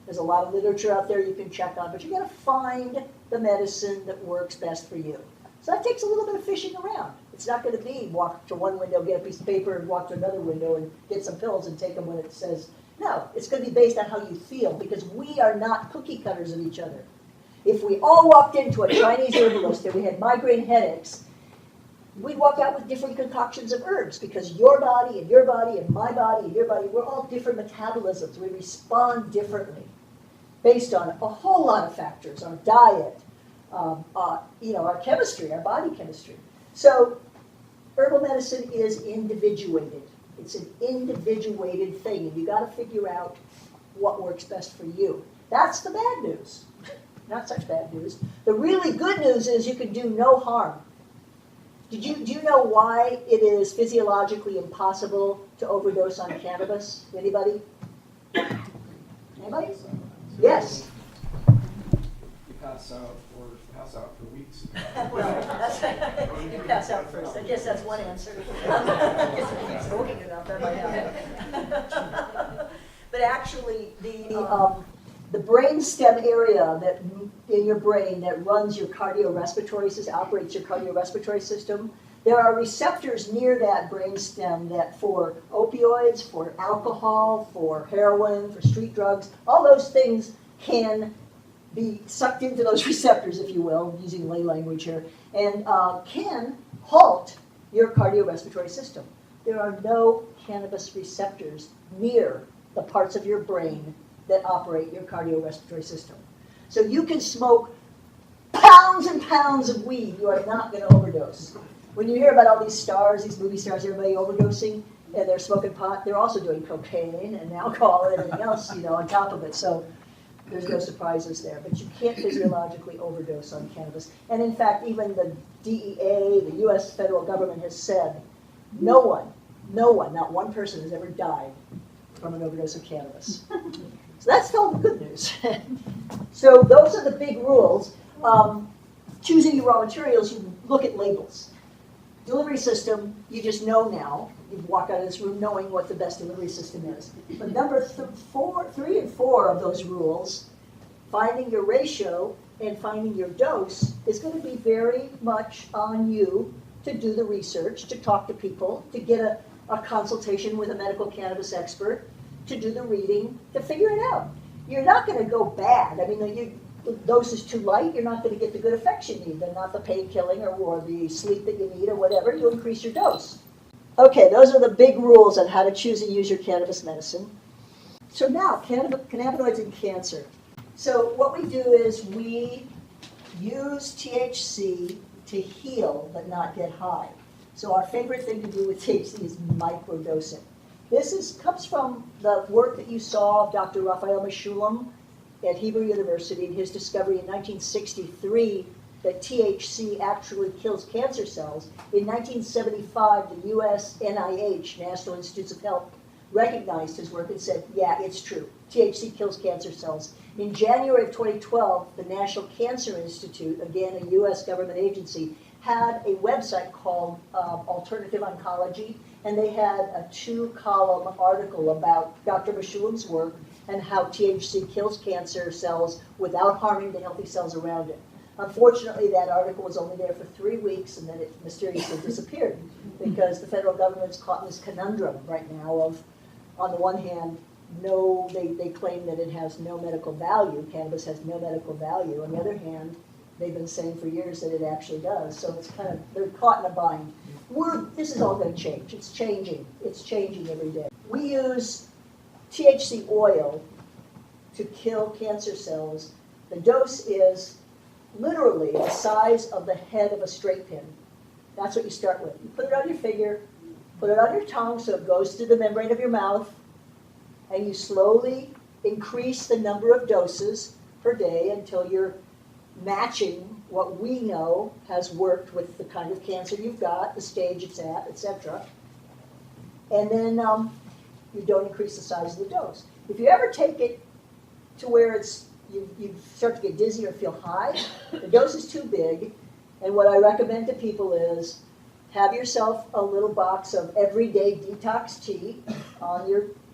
There's a lot of literature out there you can check on, but you got to find the medicine that works best for you. So that takes a little bit of fishing around. It's not going to be walk to one window, get a piece of paper, and walk to another window and get some pills and take them when it says. No, it's going to be based on how you feel, because we are not cookie cutters of each other. If we all walked into a Chinese herbalist and we had migraine headaches, we'd walk out with different concoctions of herbs, because your body and your body and my body and your body, we're all different metabolisms. We respond differently based on a whole lot of factors, our diet, our chemistry, our body chemistry. So herbal medicine is individuated. It's an individuated thing, and you got to figure out what works best for you. That's the bad news. Not such bad news. The really good news is you can do no harm. Do you know why it is physiologically impossible to overdose on cannabis? Anybody? Anybody? Yes. You pass out for weeks. Well, you pass out first. I guess that's one answer. I guess if you keep smoking enough, that might happen. But actually, the brainstem area in your brain that runs your cardiorespiratory system, operates your cardiorespiratory system, There are receptors near that brainstem that for opioids, for alcohol, for heroin, for street drugs, all those things can be sucked into those receptors, if you will, using lay language here, and can halt your cardiorespiratory system. There are no cannabis receptors near the parts of your brain that operate your cardiorespiratory system. So you can smoke pounds and pounds of weed, you are not going to overdose. When you hear about all these stars, these movie stars, everybody overdosing, and they're smoking pot, they're also doing cocaine and alcohol and everything else, on top of it. So there's no surprises there. But you can't physiologically overdose on cannabis. And in fact, even the DEA, the U.S. federal government has said, no one, not one person has ever died from an overdose of cannabis. So that's all the good news. So those are the big rules. Choosing your raw materials, you look at labels. Delivery system, you just know now. You walk out of this room knowing what the best delivery system is. But number 3 and 4 of those rules, finding your ratio and finding your dose, is going to be very much on you to do the research, to talk to people, to get a consultation with a medical cannabis expert, to do the reading, to figure it out. You're not going to go bad. I mean, the dose is too light, you're not going to get the good effects you need. They're not the pain killing or the sleep that you need or whatever. You increase your dose. Okay, those are the big rules on how to choose and use your cannabis medicine. So now, cannabinoids in cancer. So what we do is we use THC to heal but not get high. So our favorite thing to do with THC is microdosing. This comes from the work that you saw of Dr. Raphael Mechoulam at Hebrew University and his discovery in 1963 that THC actually kills cancer cells. In 1975, the US NIH, National Institutes of Health, recognized his work and said, yeah, it's true. THC kills cancer cells. In January of 2012, the National Cancer Institute, again a US government agency, had a website called Alternative Oncology, and they had a 2-column article about Dr. Mechoulam's work and how THC kills cancer cells without harming the healthy cells around it. Unfortunately, that article was only there for 3 weeks, and then it mysteriously disappeared because the federal government's caught in this conundrum right now of, on the one hand, they claim that it has no medical value, cannabis has no medical value. On the other hand, they've been saying for years that it actually does. So it's kind of, they're caught in a bind. This is all going to change. It's changing. It's changing every day. We use THC oil to kill cancer cells. The dose is literally the size of the head of a straight pin. That's what you start with. You put it on your finger, put it on your tongue so it goes through the membrane of your mouth, and you slowly increase the number of doses per day until you're matching what we know has worked with the kind of cancer you've got, the stage it's at, etc. And then you don't increase the size of the dose. If you ever take it to where you start to get dizzy or feel high, the dose is too big, and what I recommend to people is have yourself a little box of everyday detox tea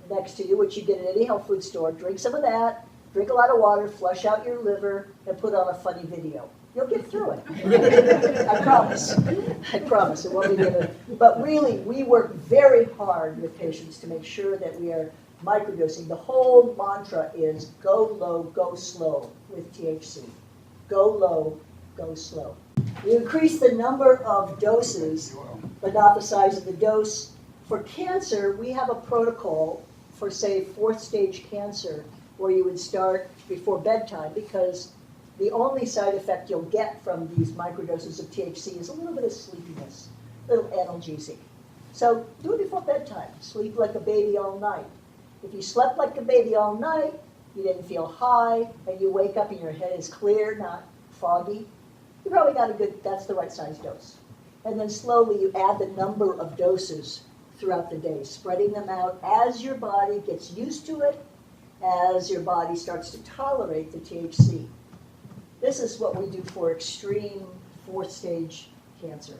next to you, which you get at any health food store. Drink some of that, drink a lot of water, flush out your liver, and put on a funny video. You'll get through it. I promise. I promise. It won't be given. But really, we work very hard with patients to make sure that we are microdosing. The whole mantra is go low, go slow with THC. Go low, go slow. You increase the number of doses, but not the size of the dose. For cancer, we have a protocol for, say, 4th stage cancer, where you would start before bedtime, because the only side effect you'll get from these microdoses of THC is a little bit of sleepiness, a little analgesic. So do it before bedtime. Sleep like a baby all night. If you slept like a baby all night, you didn't feel high, and you wake up and your head is clear, not foggy, you probably got that's the right size dose. And then slowly you add the number of doses throughout the day, spreading them out as your body gets used to it, as your body starts to tolerate the THC. This is what we do for extreme 4th stage cancer.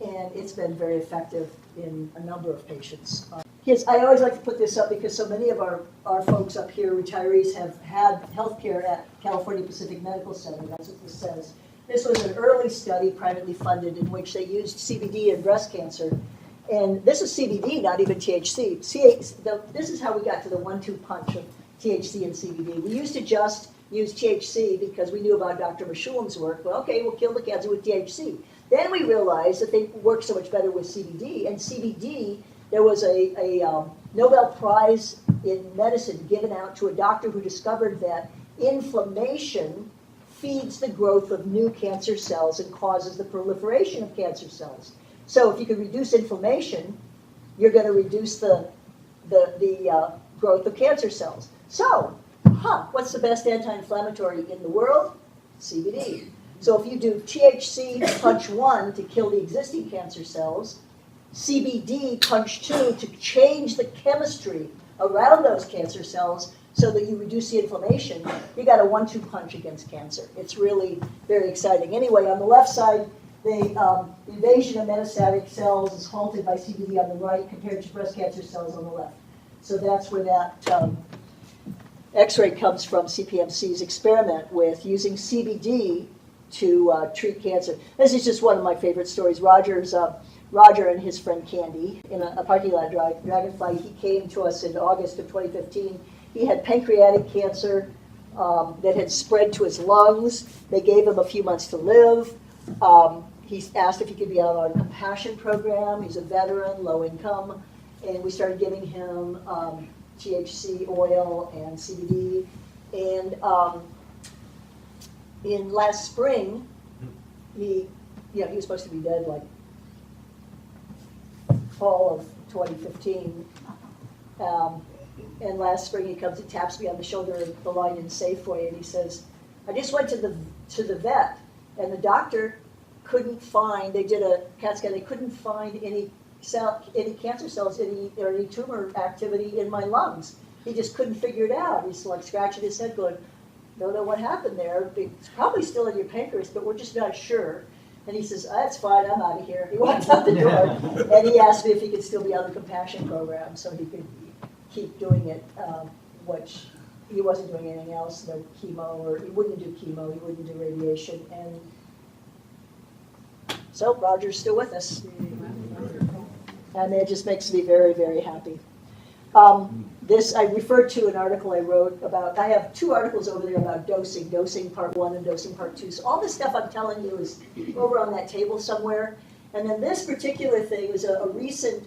And it's been very effective in a number of patients. I always like to put this up because so many of our folks up here, retirees, have had health care at California Pacific Medical Center. That's what this says. This was an early study, privately funded, in which they used CBD in breast cancer. And this is CBD, not even THC. This is how we got to the 1-2 punch of THC and CBD. We used to just use THC because we knew about Dr. Meshulam's work. Well, okay, we'll kill the cancer with THC. Then we realized that they work so much better with CBD. And CBD, there was a Nobel Prize in medicine given out to a doctor who discovered that inflammation feeds the growth of new cancer cells and causes the proliferation of cancer cells. So if you can reduce inflammation, you're going to reduce the growth of cancer cells. So, what's the best anti-inflammatory in the world? CBD. So if you do THC punch 1 to kill the existing cancer cells, CBD punch 2 to change the chemistry around those cancer cells so that you reduce the inflammation, you got a 1-2 punch against cancer. It's really very exciting. Anyway, on the left side, the invasion of metastatic cells is halted by CBD on the right compared to breast cancer cells on the left. So that's where that X-ray comes from, CPMC's experiment with using CBD to treat cancer. This is just one of my favorite stories. Roger and his friend Candy in a parking lot at Dragonfly. He came to us in August of 2015. He had pancreatic cancer that had spread to his lungs. They gave him a few months to live. He asked if he could be out on a compassion program. He's a veteran, low income, and we started giving him THC oil and CBD. And in last spring, he was supposed to be dead like fall of 2015. And last spring he comes and taps me on the shoulder in the line in Safeway, and he says, "I just went to the vet, and the doctor couldn't find. They did a CAT scan. They couldn't find any cancer cells, or any tumor activity in my lungs. He just couldn't figure it out." He's like scratching his head, going, "Don't know what happened there. It's probably still in your pancreas, but we're just not sure." And he says, "That's fine. I'm out of here." He walked out the door, and he asked me if he could still be on the compassion program so he could keep doing it, which he wasn't doing anything else, no chemo, or he wouldn't do chemo, he wouldn't do radiation. And so Roger's still with us. And it just makes me very, very happy. I referred to an article I wrote about, I have 2 articles over there about dosing part 1 and dosing part 2. So all this stuff I'm telling you is over on that table somewhere. And then this particular thing was a recent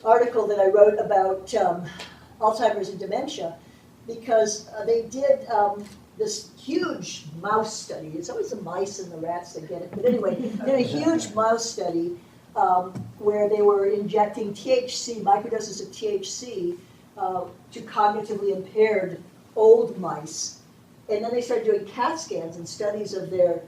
article that I wrote about Alzheimer's and dementia, because they did this huge mouse study. It's always the mice and the rats that get it. But anyway, they did a huge mouse study where they were injecting THC, microdoses of THC, to cognitively impaired old mice. And then they started doing CAT scans and studies of the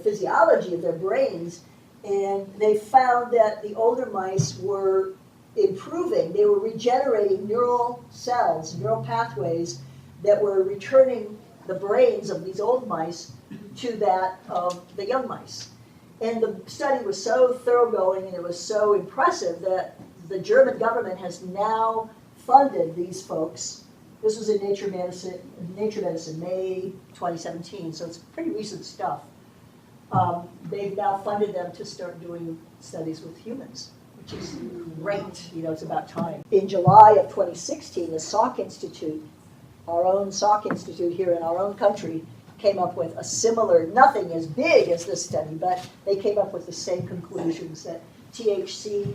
physiology of their brains. And they found that the older mice were improving. They were regenerating neural cells, neural pathways that were returning the brains of these old mice to that of the young mice. And the study was so thoroughgoing and it was so impressive that the German government has now funded these folks. This was in Nature Medicine, May 2017, so it's pretty recent stuff. They've now funded them to start doing studies with humans, which is great. It's about time. In July of 2016, the Salk Institute, our own Salk Institute here in our own country, came up with a similar, nothing as big as this study, but they came up with the same conclusions, that THC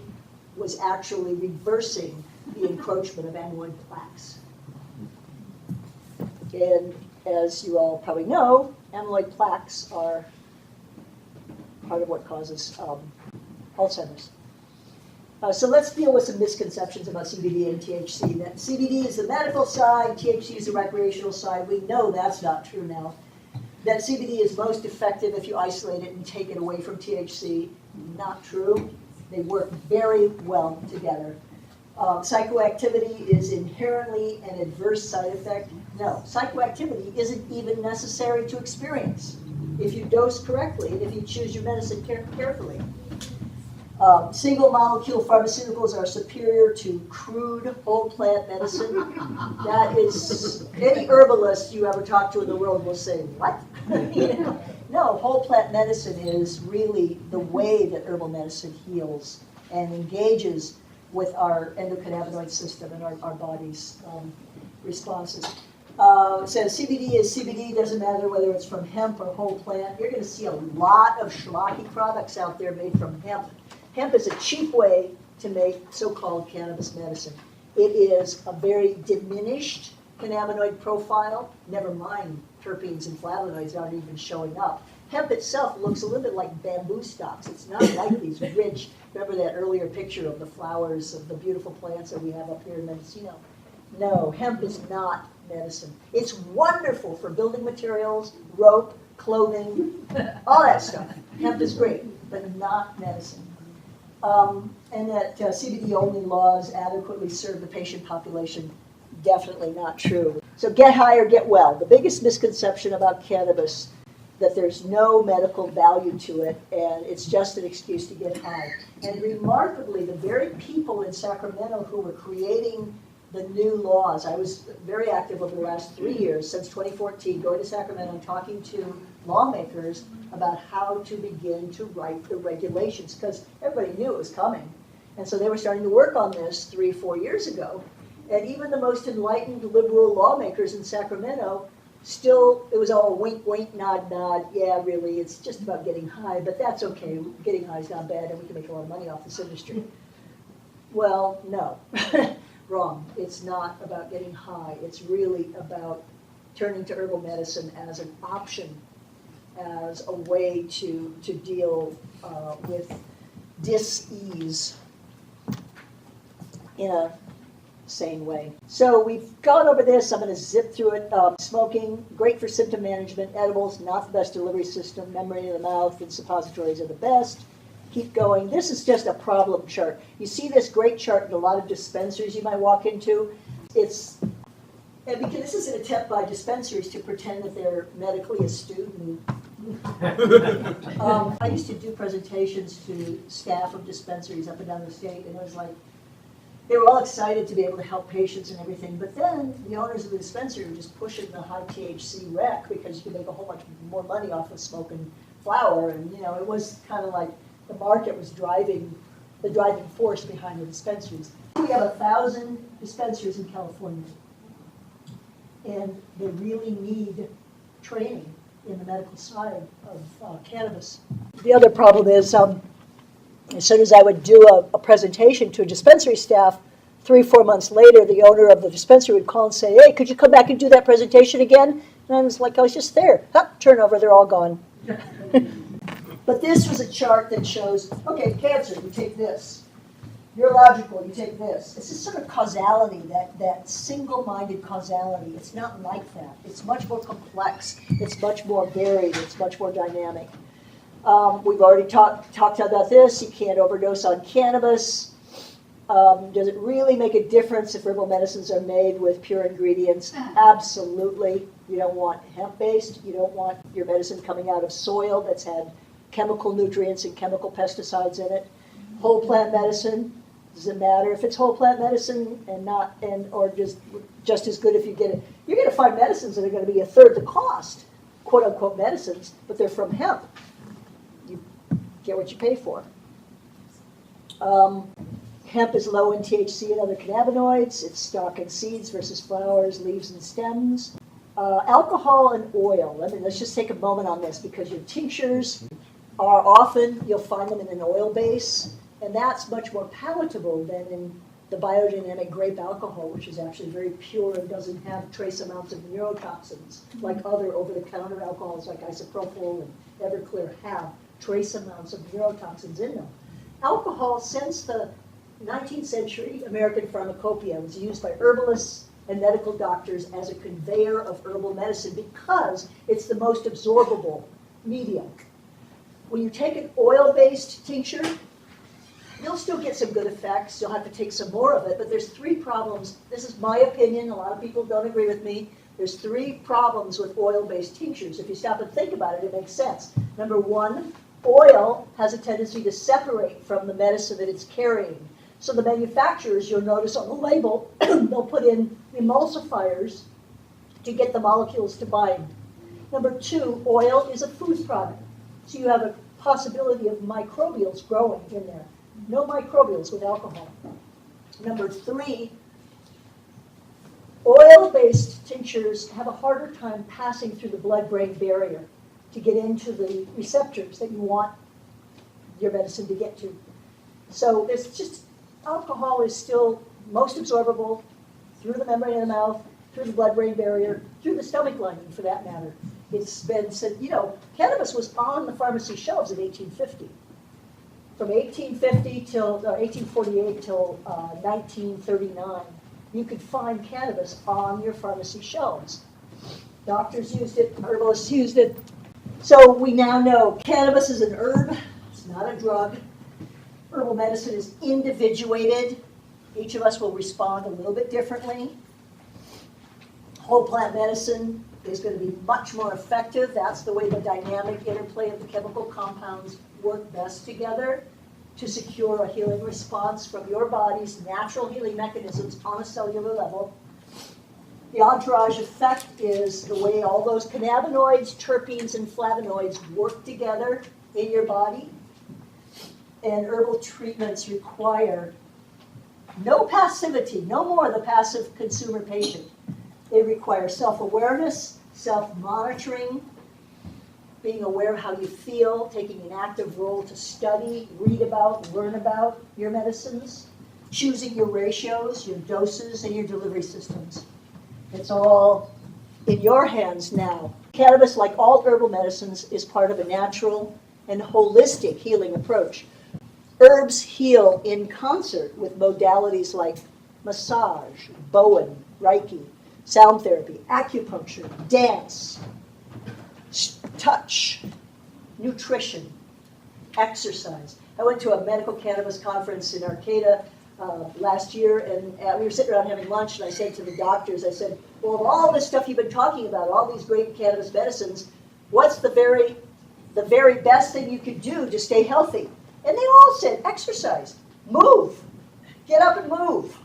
was actually reversing the encroachment of amyloid plaques. And as you all probably know, amyloid plaques are part of what causes Alzheimer's. So let's deal with some misconceptions about CBD and THC. That CBD is the medical side, THC is the recreational side. We know that's not true now. That CBD is most effective if you isolate it and take it away from THC. Not true. They work very well together. Psychoactivity is inherently an adverse side effect. No, psychoactivity isn't even necessary to experience if you dose correctly and if you choose your medicine carefully. Single molecule pharmaceuticals are superior to crude whole plant medicine. That is, any herbalist you ever talk to in the world will say, what? No, whole plant medicine is really the way that herbal medicine heals and engages with our endocannabinoid system and our body's responses. It says CBD is CBD, doesn't matter whether it's from hemp or whole plant. You're going to see a lot of schlocky products out there made from hemp. Hemp is a cheap way to make so-called cannabis medicine. It is a very diminished cannabinoid profile, never mind terpenes and flavonoids aren't even showing up. Hemp itself looks a little bit like bamboo stalks. It's not like these rich, remember that earlier picture of the flowers of the beautiful plants that we have up here in Mendocino? No, hemp is not medicine. It's wonderful for building materials, rope, clothing, all that stuff. Hemp is great, but not medicine. And that CBD-only laws adequately serve the patient population, definitely not true. So get high or get well. The biggest misconception about cannabis, that there's no medical value to it, and it's just an excuse to get high. And remarkably, the very people in Sacramento who were creating the new laws, I was very active over the last 3 years, since 2014, going to Sacramento and talking to lawmakers about how to begin to write the regulations, because everybody knew it was coming. And so they were starting to work on this 3-4 years ago. And even the most enlightened liberal lawmakers in Sacramento, still, it was all wink, wink, nod, nod. Yeah, really, it's just about getting high, but that's okay. Getting high is not bad, and we can make a lot of money off this industry. Well, no. Wrong. It's not about getting high. It's really about turning to herbal medicine as an option, as a way to deal with dis-ease in a sane way. So we've gone over this. I'm going to zip through it. Smoking, great for symptom management. Edibles, not the best delivery system. Memory in the mouth and suppositories are the best. Keep going. This is just a problem chart. You see this great chart in a lot of dispensaries you might walk into. And because this is an attempt by dispensaries to pretend that they're medically astute. I used to do presentations to staff of dispensaries up and down the state, and it was like, they were all excited to be able to help patients and everything, but then the owners of the dispensary were just pushing the high THC rec because you could make a whole bunch more money off of smoking flower, and it was kind of like the market was driving force behind the dispensaries. We have 1,000 dispensaries in California, and they really need training in the medical side of cannabis. The other problem is, as soon as I would do a presentation to a dispensary staff, 3-4 months later, the owner of the dispensary would call and say, "Hey, could you come back and do that presentation again?" And I was like, "I was just there." Turnover, they're all gone. But this was a chart that shows, okay, cancer, you take this. Neurological, you take this. It's this sort of causality, that single-minded causality. It's not like that. It's much more complex. It's much more varied. It's much more dynamic. We've already talked about this. You can't overdose on cannabis. Does it really make a difference if herbal medicines are made with pure ingredients? Absolutely. You don't want hemp-based. You don't want your medicine coming out of soil that's had chemical nutrients and chemical pesticides in it. Whole plant medicine, does it matter if it's whole plant medicine or just as good if you get it? You're going to find medicines that are going to be a third the cost, quote unquote medicines, but they're from hemp. You get what you pay for. Hemp is low in THC and other cannabinoids. It's stalk and seeds versus flowers, leaves, and stems. Alcohol and oil. Let's just take a moment on this, because your tinctures are often, you'll find them in an oil base, and that's much more palatable than in the biodynamic grape alcohol, which is actually very pure and doesn't have trace amounts of neurotoxins like other over-the-counter alcohols like isopropyl and Everclear have trace amounts of neurotoxins in them. Alcohol, since the 19th century American pharmacopoeia, was used by herbalists and medical doctors as a conveyor of herbal medicine because it's the most absorbable medium. When you take an oil-based tincture, you'll still get some good effects. You'll have to take some more of it, but there's 3 problems. This is my opinion. A lot of people don't agree with me. There's 3 problems with oil-based tinctures. If you stop and think about it, it makes sense. Number 1, oil has a tendency to separate from the medicine that it's carrying. So the manufacturers, you'll notice on the label, they'll put in emulsifiers to get the molecules to bind. Number 2, oil is a food product. So you have a possibility of microbials growing in there. No microbials with alcohol. Number 3, oil-based tinctures have a harder time passing through the blood-brain barrier to get into the receptors that you want your medicine to get to. So it's just, alcohol is still most absorbable through the membrane of the mouth, through the blood-brain barrier, through the stomach lining for that matter. It's been said, cannabis was on the pharmacy shelves in 1850. From 1850 till 1848 till 1939, you could find cannabis on your pharmacy shelves. Doctors used it, herbalists used it. So we now know cannabis is an herb, it's not a drug. Herbal medicine is individuated. Each of us will respond a little bit differently. Whole plant medicine is going to be much more effective. That's the way the dynamic interplay of the chemical compounds work best together to secure a healing response from your body's natural healing mechanisms on a cellular level. The entourage effect is the way all those cannabinoids, terpenes, and flavonoids work together in your body. And herbal treatments require no passivity, no more the passive consumer patient. They require self-awareness, self-monitoring, being aware of how you feel, taking an active role to study, read about, learn about your medicines, choosing your ratios, your doses, and your delivery systems. It's all in your hands now. Cannabis, like all herbal medicines, is part of a natural and holistic healing approach. Herbs heal in concert with modalities like massage, Bowen, Reiki, sound therapy, acupuncture, dance, touch, nutrition, exercise. I went to a medical cannabis conference in Arcata last year, and we were sitting around having lunch, and I said to the doctors, I said, well, of all this stuff you've been talking about, all these great cannabis medicines, what's the very best thing you could do to stay healthy? And they all said, exercise, move, get up and move.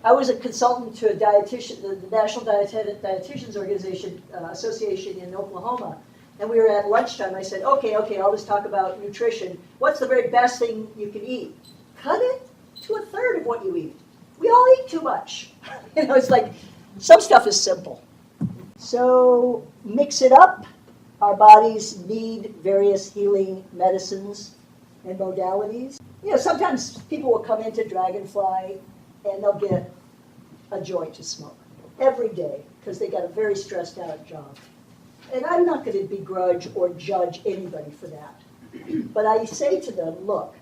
I was a consultant to a dietitian, the National Dietitians Organization Association in Oklahoma, and we were at lunchtime. I said, okay, I'll just talk about nutrition. What's the very best thing you can eat? Cut it to a third of what you eat. We all eat too much. It's like, some stuff is simple. So mix it up. Our bodies need various healing medicines and modalities. Sometimes people will come into Dragonfly and they'll get a joint to smoke every day because they got a very stressed out job. And I'm not going to begrudge or judge anybody for that. But I say to them, look,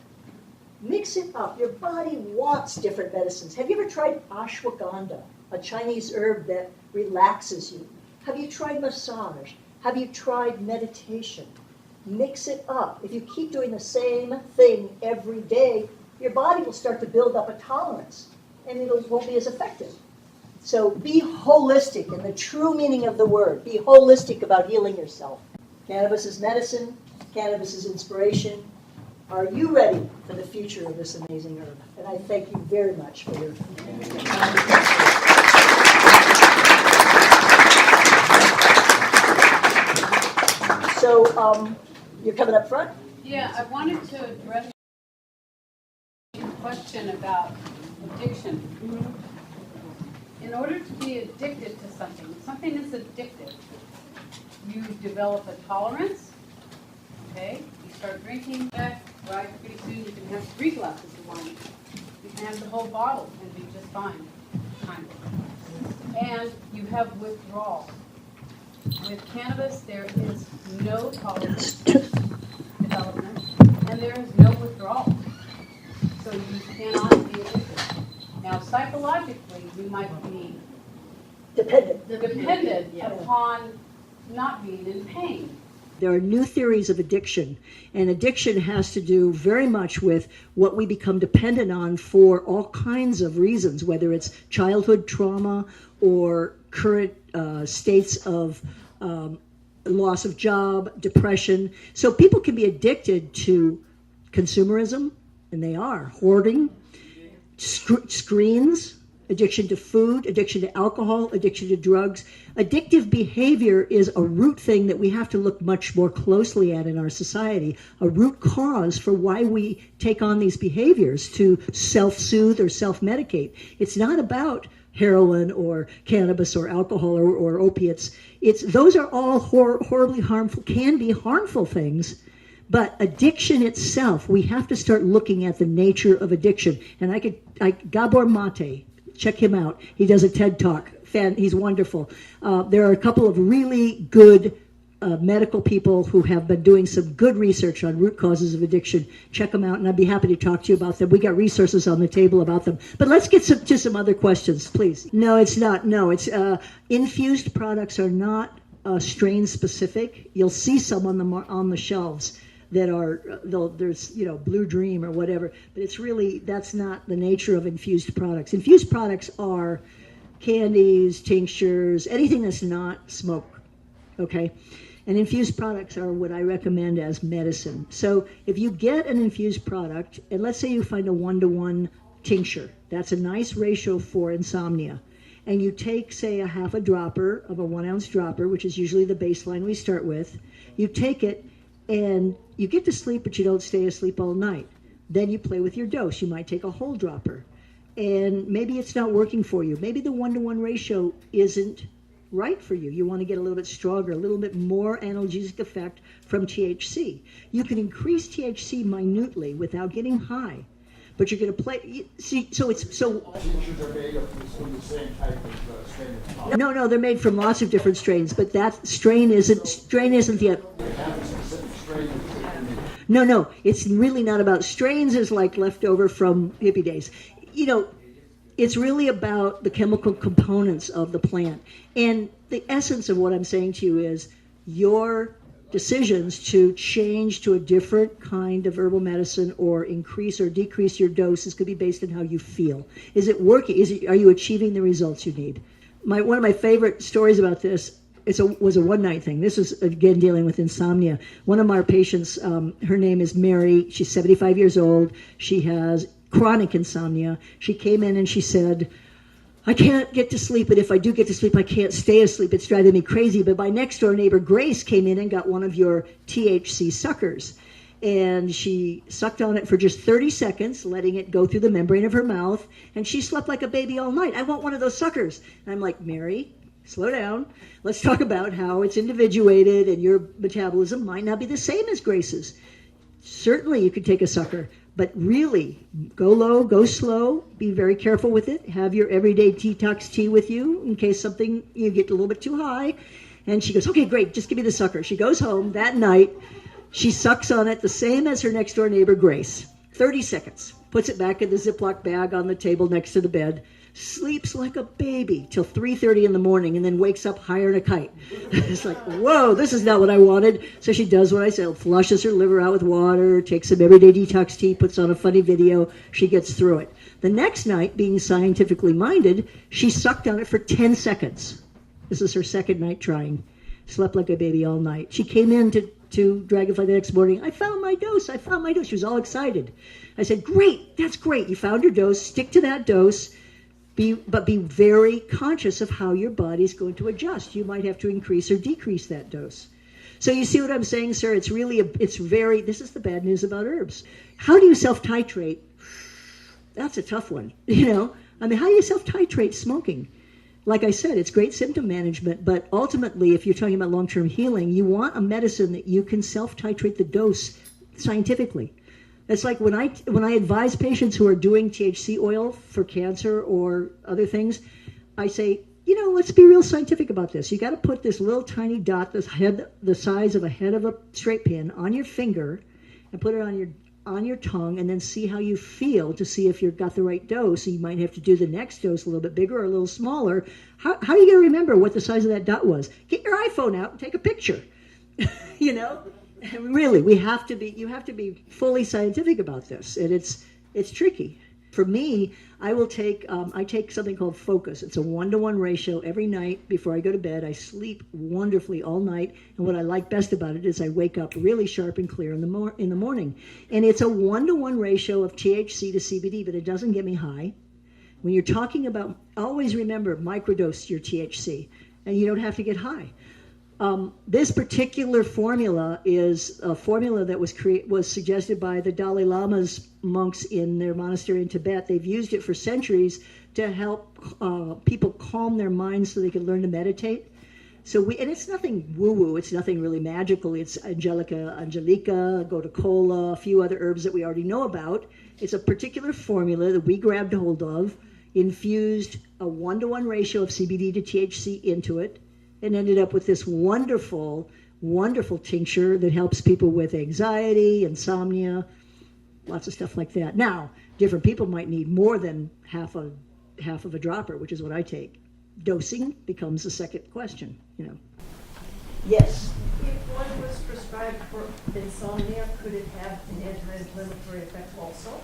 mix it up. Your body wants different medicines. Have you ever tried ashwagandha, a Chinese herb that relaxes you? Have you tried massage? Have you tried meditation? Mix it up. If you keep doing the same thing every day, your body will start to build up a tolerance, and it won't be as effective. So be holistic in the true meaning of the word. Be holistic about healing yourself. Cannabis is medicine. Cannabis is inspiration. Are you ready for the future of this amazing herb? And I thank you very much for your time. So you're coming up front? Yeah, I wanted to address your question about addiction. In order to be addicted to something, something is addictive. You develop a tolerance, okay? You start drinking that, right? Pretty soon you can have 3 glasses of wine. You can have the whole bottle and be just fine, kind of. And you have withdrawal. With cannabis, there is no tolerance development, and there is no withdrawal. So you cannot be addicted. Now, psychologically, we might be dependent upon not being in pain. There are new theories of addiction, and addiction has to do very much with what we become dependent on for all kinds of reasons, whether it's childhood trauma or current states of loss of job, depression. So people can be addicted to consumerism, and they are, hoarding, screens, addiction to food, addiction to alcohol, addiction to drugs. Addictive behavior is a root thing that we have to look much more closely at in our society, a root cause for why we take on these behaviors to self-soothe or self-medicate. It's not about heroin or cannabis or alcohol or opiates. Those are all horribly harmful, can be harmful things. But addiction itself, we have to start looking at the nature of addiction. And Gabor Mate, check him out. He does a TED Talk. He's wonderful. There are a couple of really good medical people who have been doing some good research on root causes of addiction. Check them out, and I'd be happy to talk to you about them. We got resources on the table about them. But let's get to some other questions, please. No, it's not. No, it's infused products are not strain specific. You'll see some on the shelves that are, there's, Blue Dream or whatever, but that's not the nature of infused products. Infused products are candies, tinctures, anything that's not smoke, okay? And infused products are what I recommend as medicine. So if you get an infused product, and let's say you find a 1-to-1 tincture, that's a nice ratio for insomnia, and you take, say, a half a dropper of a 1-ounce dropper, which is usually the baseline we start with, you take it, and you get to sleep, but you don't stay asleep all night. Then you play with your dose. You might take a whole dropper. And maybe it's not working for you. Maybe the 1-to-1 ratio isn't right for you. You want to get a little bit stronger, a little bit more analgesic effect from THC. You can increase THC minutely without getting high. But you're going to play. See, so it's so. Tinctures are made from the same type of strain as possible. No, they're made from lots of different strains, but that strain isn't yet. They have a specific strain. No, it's really not about strains. Is like leftover from hippie days. It's really about the chemical components of the plant. And the essence of what I'm saying to you is your decisions to change to a different kind of herbal medicine or increase or decrease your doses could be based on how you feel. Is it working? Are you achieving the results you need? One of my favorite stories about this was a one-night thing. This is, again, dealing with insomnia. One of our patients, her name is Mary. She's 75 years old. She has chronic insomnia. She came in and she said, I can't get to sleep, and if I do get to sleep, I can't stay asleep. It's driving me crazy. But my next-door neighbor, Grace, came in and got one of your THC suckers. And she sucked on it for just 30 seconds, letting it go through the membrane of her mouth, and she slept like a baby all night. I want one of those suckers. And I'm like, Mary, slow down. Let's talk about how it's individuated, and your metabolism might not be the same as Grace's. Certainly you could take a sucker, but really, go low, go slow, be very careful with it. Have your everyday detox tea with you in case you get a little bit too high. And she goes, okay, great, just give me the sucker. She goes home that night. She sucks on it the same as her next door neighbor, Grace. 30 seconds. Puts it back in the Ziploc bag on the table next to the bed. Sleeps like a baby till 3:30 in the morning and then wakes up higher than a kite. It's like, whoa, this is not what I wanted. So she does what I said, flushes her liver out with water, takes some everyday detox tea, puts on a funny video. She gets through it. The next night, being scientifically minded, she sucked on it for 10 seconds. This is her second night trying. Slept like a baby all night. She came in to Dragonfly the next morning. I found my dose. She was all excited. I said, great, that's great. You found your dose. Stick to that dose. But be very conscious of how your body's going to adjust. You might have to increase or decrease that dose. So you see what I'm saying, sir? This is the bad news about herbs. How do you self-titrate? That's a tough one. How do you self-titrate smoking? Like I said, it's great symptom management, but ultimately, if you're talking about long-term healing, you want a medicine that you can self-titrate the dose scientifically. It's like when I advise patients who are doing THC oil for cancer or other things, I say, let's be real scientific about this. You got to put this little tiny dot, the size of a head of a straight pin, on your finger, and put it on your tongue, and then see how you feel to see if you've got the right dose. You might have to do the next dose a little bit bigger or a little smaller. How are you going to remember what the size of that dot was? Get your iPhone out and take a picture. Really, you have to be fully scientific about this, and it's tricky. For me, I take something called Focus. It's a 1-to-1 ratio every night before I go to bed. I sleep wonderfully all night, and what I like best about it is I wake up really sharp and clear in the morning. And it's a 1-to-1 ratio of THC to CBD, but it doesn't get me high. When you're talking about, always remember, microdose your THC, and you don't have to get high. This particular formula is a formula that was suggested by the Dalai Lama's monks in their monastery in Tibet. They've used it for centuries to help people calm their minds so they can learn to meditate. And it's nothing woo-woo, it's nothing really magical. It's angelica, gotocola, a few other herbs that we already know about. It's a particular formula that we grabbed hold of, infused a 1-to-1 ratio of CBD to THC into it, and ended up with this wonderful, wonderful tincture that helps people with anxiety, insomnia, lots of stuff like that. Now, different people might need more than half of a dropper, which is what I take. Dosing becomes the second question, you know. Yes. If one was prescribed for insomnia, could it have an anti-inflammatory effect also?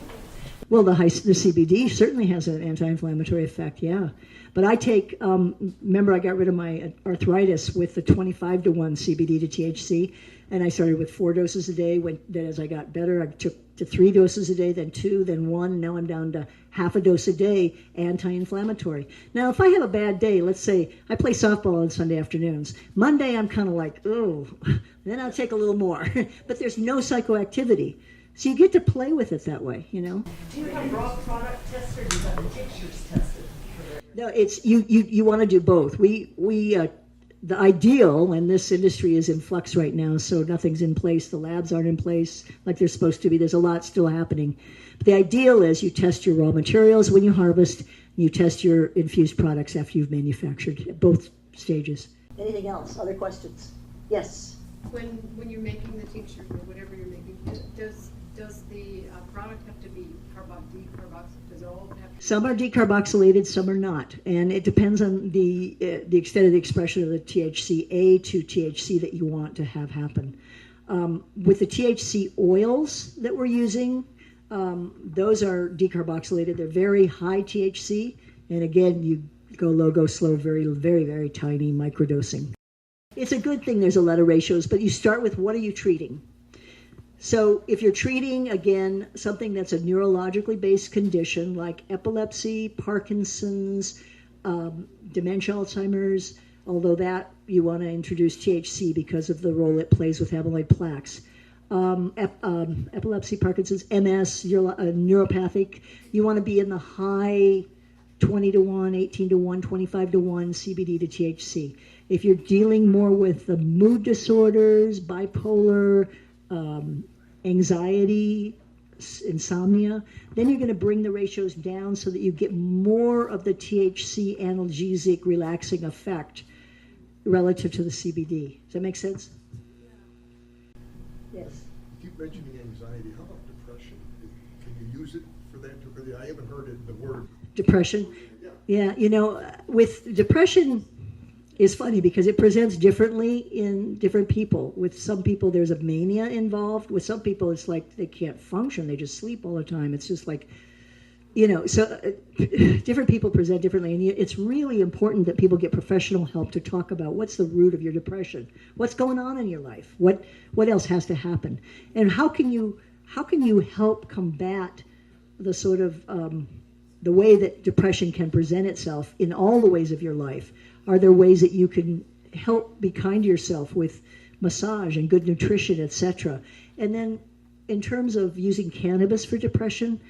Well, the CBD certainly has an anti-inflammatory effect, yeah. But I take, remember I got rid of my arthritis with the 25-to-1 CBD to THC, and I started with 4 doses a day. Then as I got better, I took to 3 doses a day, then 2, then 1, and now I'm down to half a dose a day, anti-inflammatory. Now, if I have a bad day, let's say I play softball on Sunday afternoons. Monday, I'm kind of like, oh, then I'll take a little more. But there's no psychoactivity. So you get to play with it that way, you know? Do you have raw product tested or do you have the tinctures tested? No, it's you want to do both. The ideal, and this industry is in flux right now, so nothing's in place. The labs aren't in place like they're supposed to be. There's a lot still happening. But the ideal is you test your raw materials when you harvest, you test your infused products after you've manufactured at both stages. Anything else? Other questions? Yes. When you're making the tincture or whatever you're making, does the product have to be decarboxylated? Some are decarboxylated, some are not, and it depends on the extent of the expression of the THC-A to THC that you want to have happen. With the THC oils that we're using, those are decarboxylated. They're very high THC, and again, you go low, go slow, very, very, very tiny microdosing. It's a good thing there's a lot of ratios, but you start with what are you treating? So if you're treating, again, something that's a neurologically based condition like epilepsy, Parkinson's, dementia, Alzheimer's, although that you want to introduce THC because of the role it plays with amyloid plaques. Epilepsy, Parkinson's, MS, neuropathic, you want to be in the high 20-to-1, 18-to-1, 25-to-1 CBD to THC. If you're dealing more with the mood disorders, bipolar, anxiety, insomnia, then you're going to bring the ratios down so that you get more of the THC analgesic relaxing effect relative to the CBD. Does that make sense? Yes. You keep mentioning anxiety. How about depression? Can you use it for that? I haven't heard it, the word. Depression? Yeah, you know, with depression, is funny because it presents differently in different people. With some people, there's a mania involved. With some people, it's like they can't function. They just sleep all the time. It's just like, you know, so different people present differently. And it's really important that people get professional help to talk about what's the root of your depression. What's going on in your life? What else has to happen? And how can you help combat the sort of the way that depression can present itself in all the ways of your life? Are there ways that you can help be kind to yourself with massage and good nutrition, etc.? And then in terms of using cannabis for depression,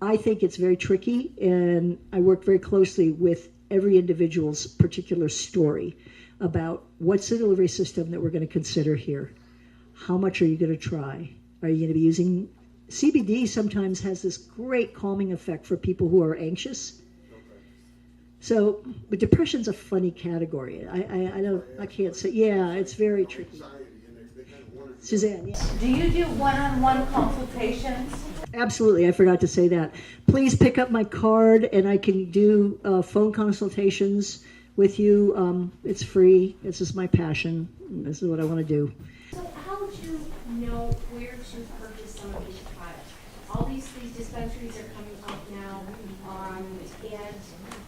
I think it's very tricky, and I work very closely with every individual's particular story about what's the delivery system that we're going to consider here. How much are you going to try? Are you going to be using CBD? Sometimes has this great calming effect for people who are anxious. So, but depression's a funny category. I can't say. Yeah, it's very tricky. Suzanne, yeah. Do you do one-on-one consultations? Absolutely, I forgot to say that. Please pick up my card, and I can do phone consultations with you. It's free. This is my passion. This is what I want to do. So how would you know where to purchase some of these products? All these dispensaries are coming up now, and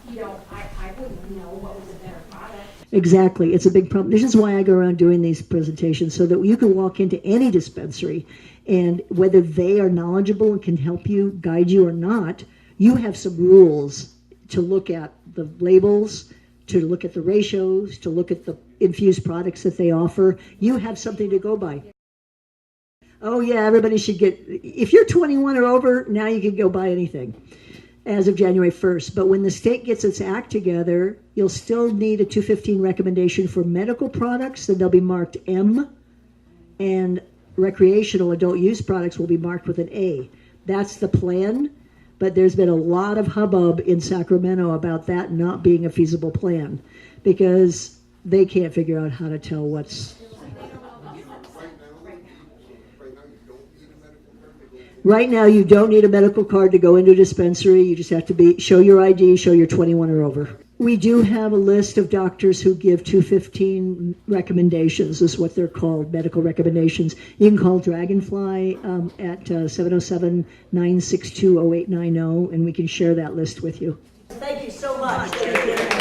you know, I wouldn't know what was a better product. Exactly. It's a big problem. This is why I go around doing these presentations, so that you can walk into any dispensary, and whether they are knowledgeable and can help you, guide you or not, you have some rules to look at the labels, to look at the ratios, to look at the infused products that they offer. You have something to go by. Oh yeah, everybody should get, if you're 21 or over, now you can go buy anything as of January 1st. But when the state gets its act together, you'll still need a 215 recommendation for medical products, then they'll be marked M, and recreational adult use products will be marked with an A. That's the plan, but there's been a lot of hubbub in Sacramento about that not being a feasible plan because they can't figure out how to tell what's... Right now, you don't need a medical card to go into a dispensary. You just have to show your ID, show you're 21 or over. We do have a list of doctors who give 215 recommendations, is what they're called, medical recommendations. You can call Dragonfly at 707-962-0890, and we can share that list with you. Thank you so much. Thank you.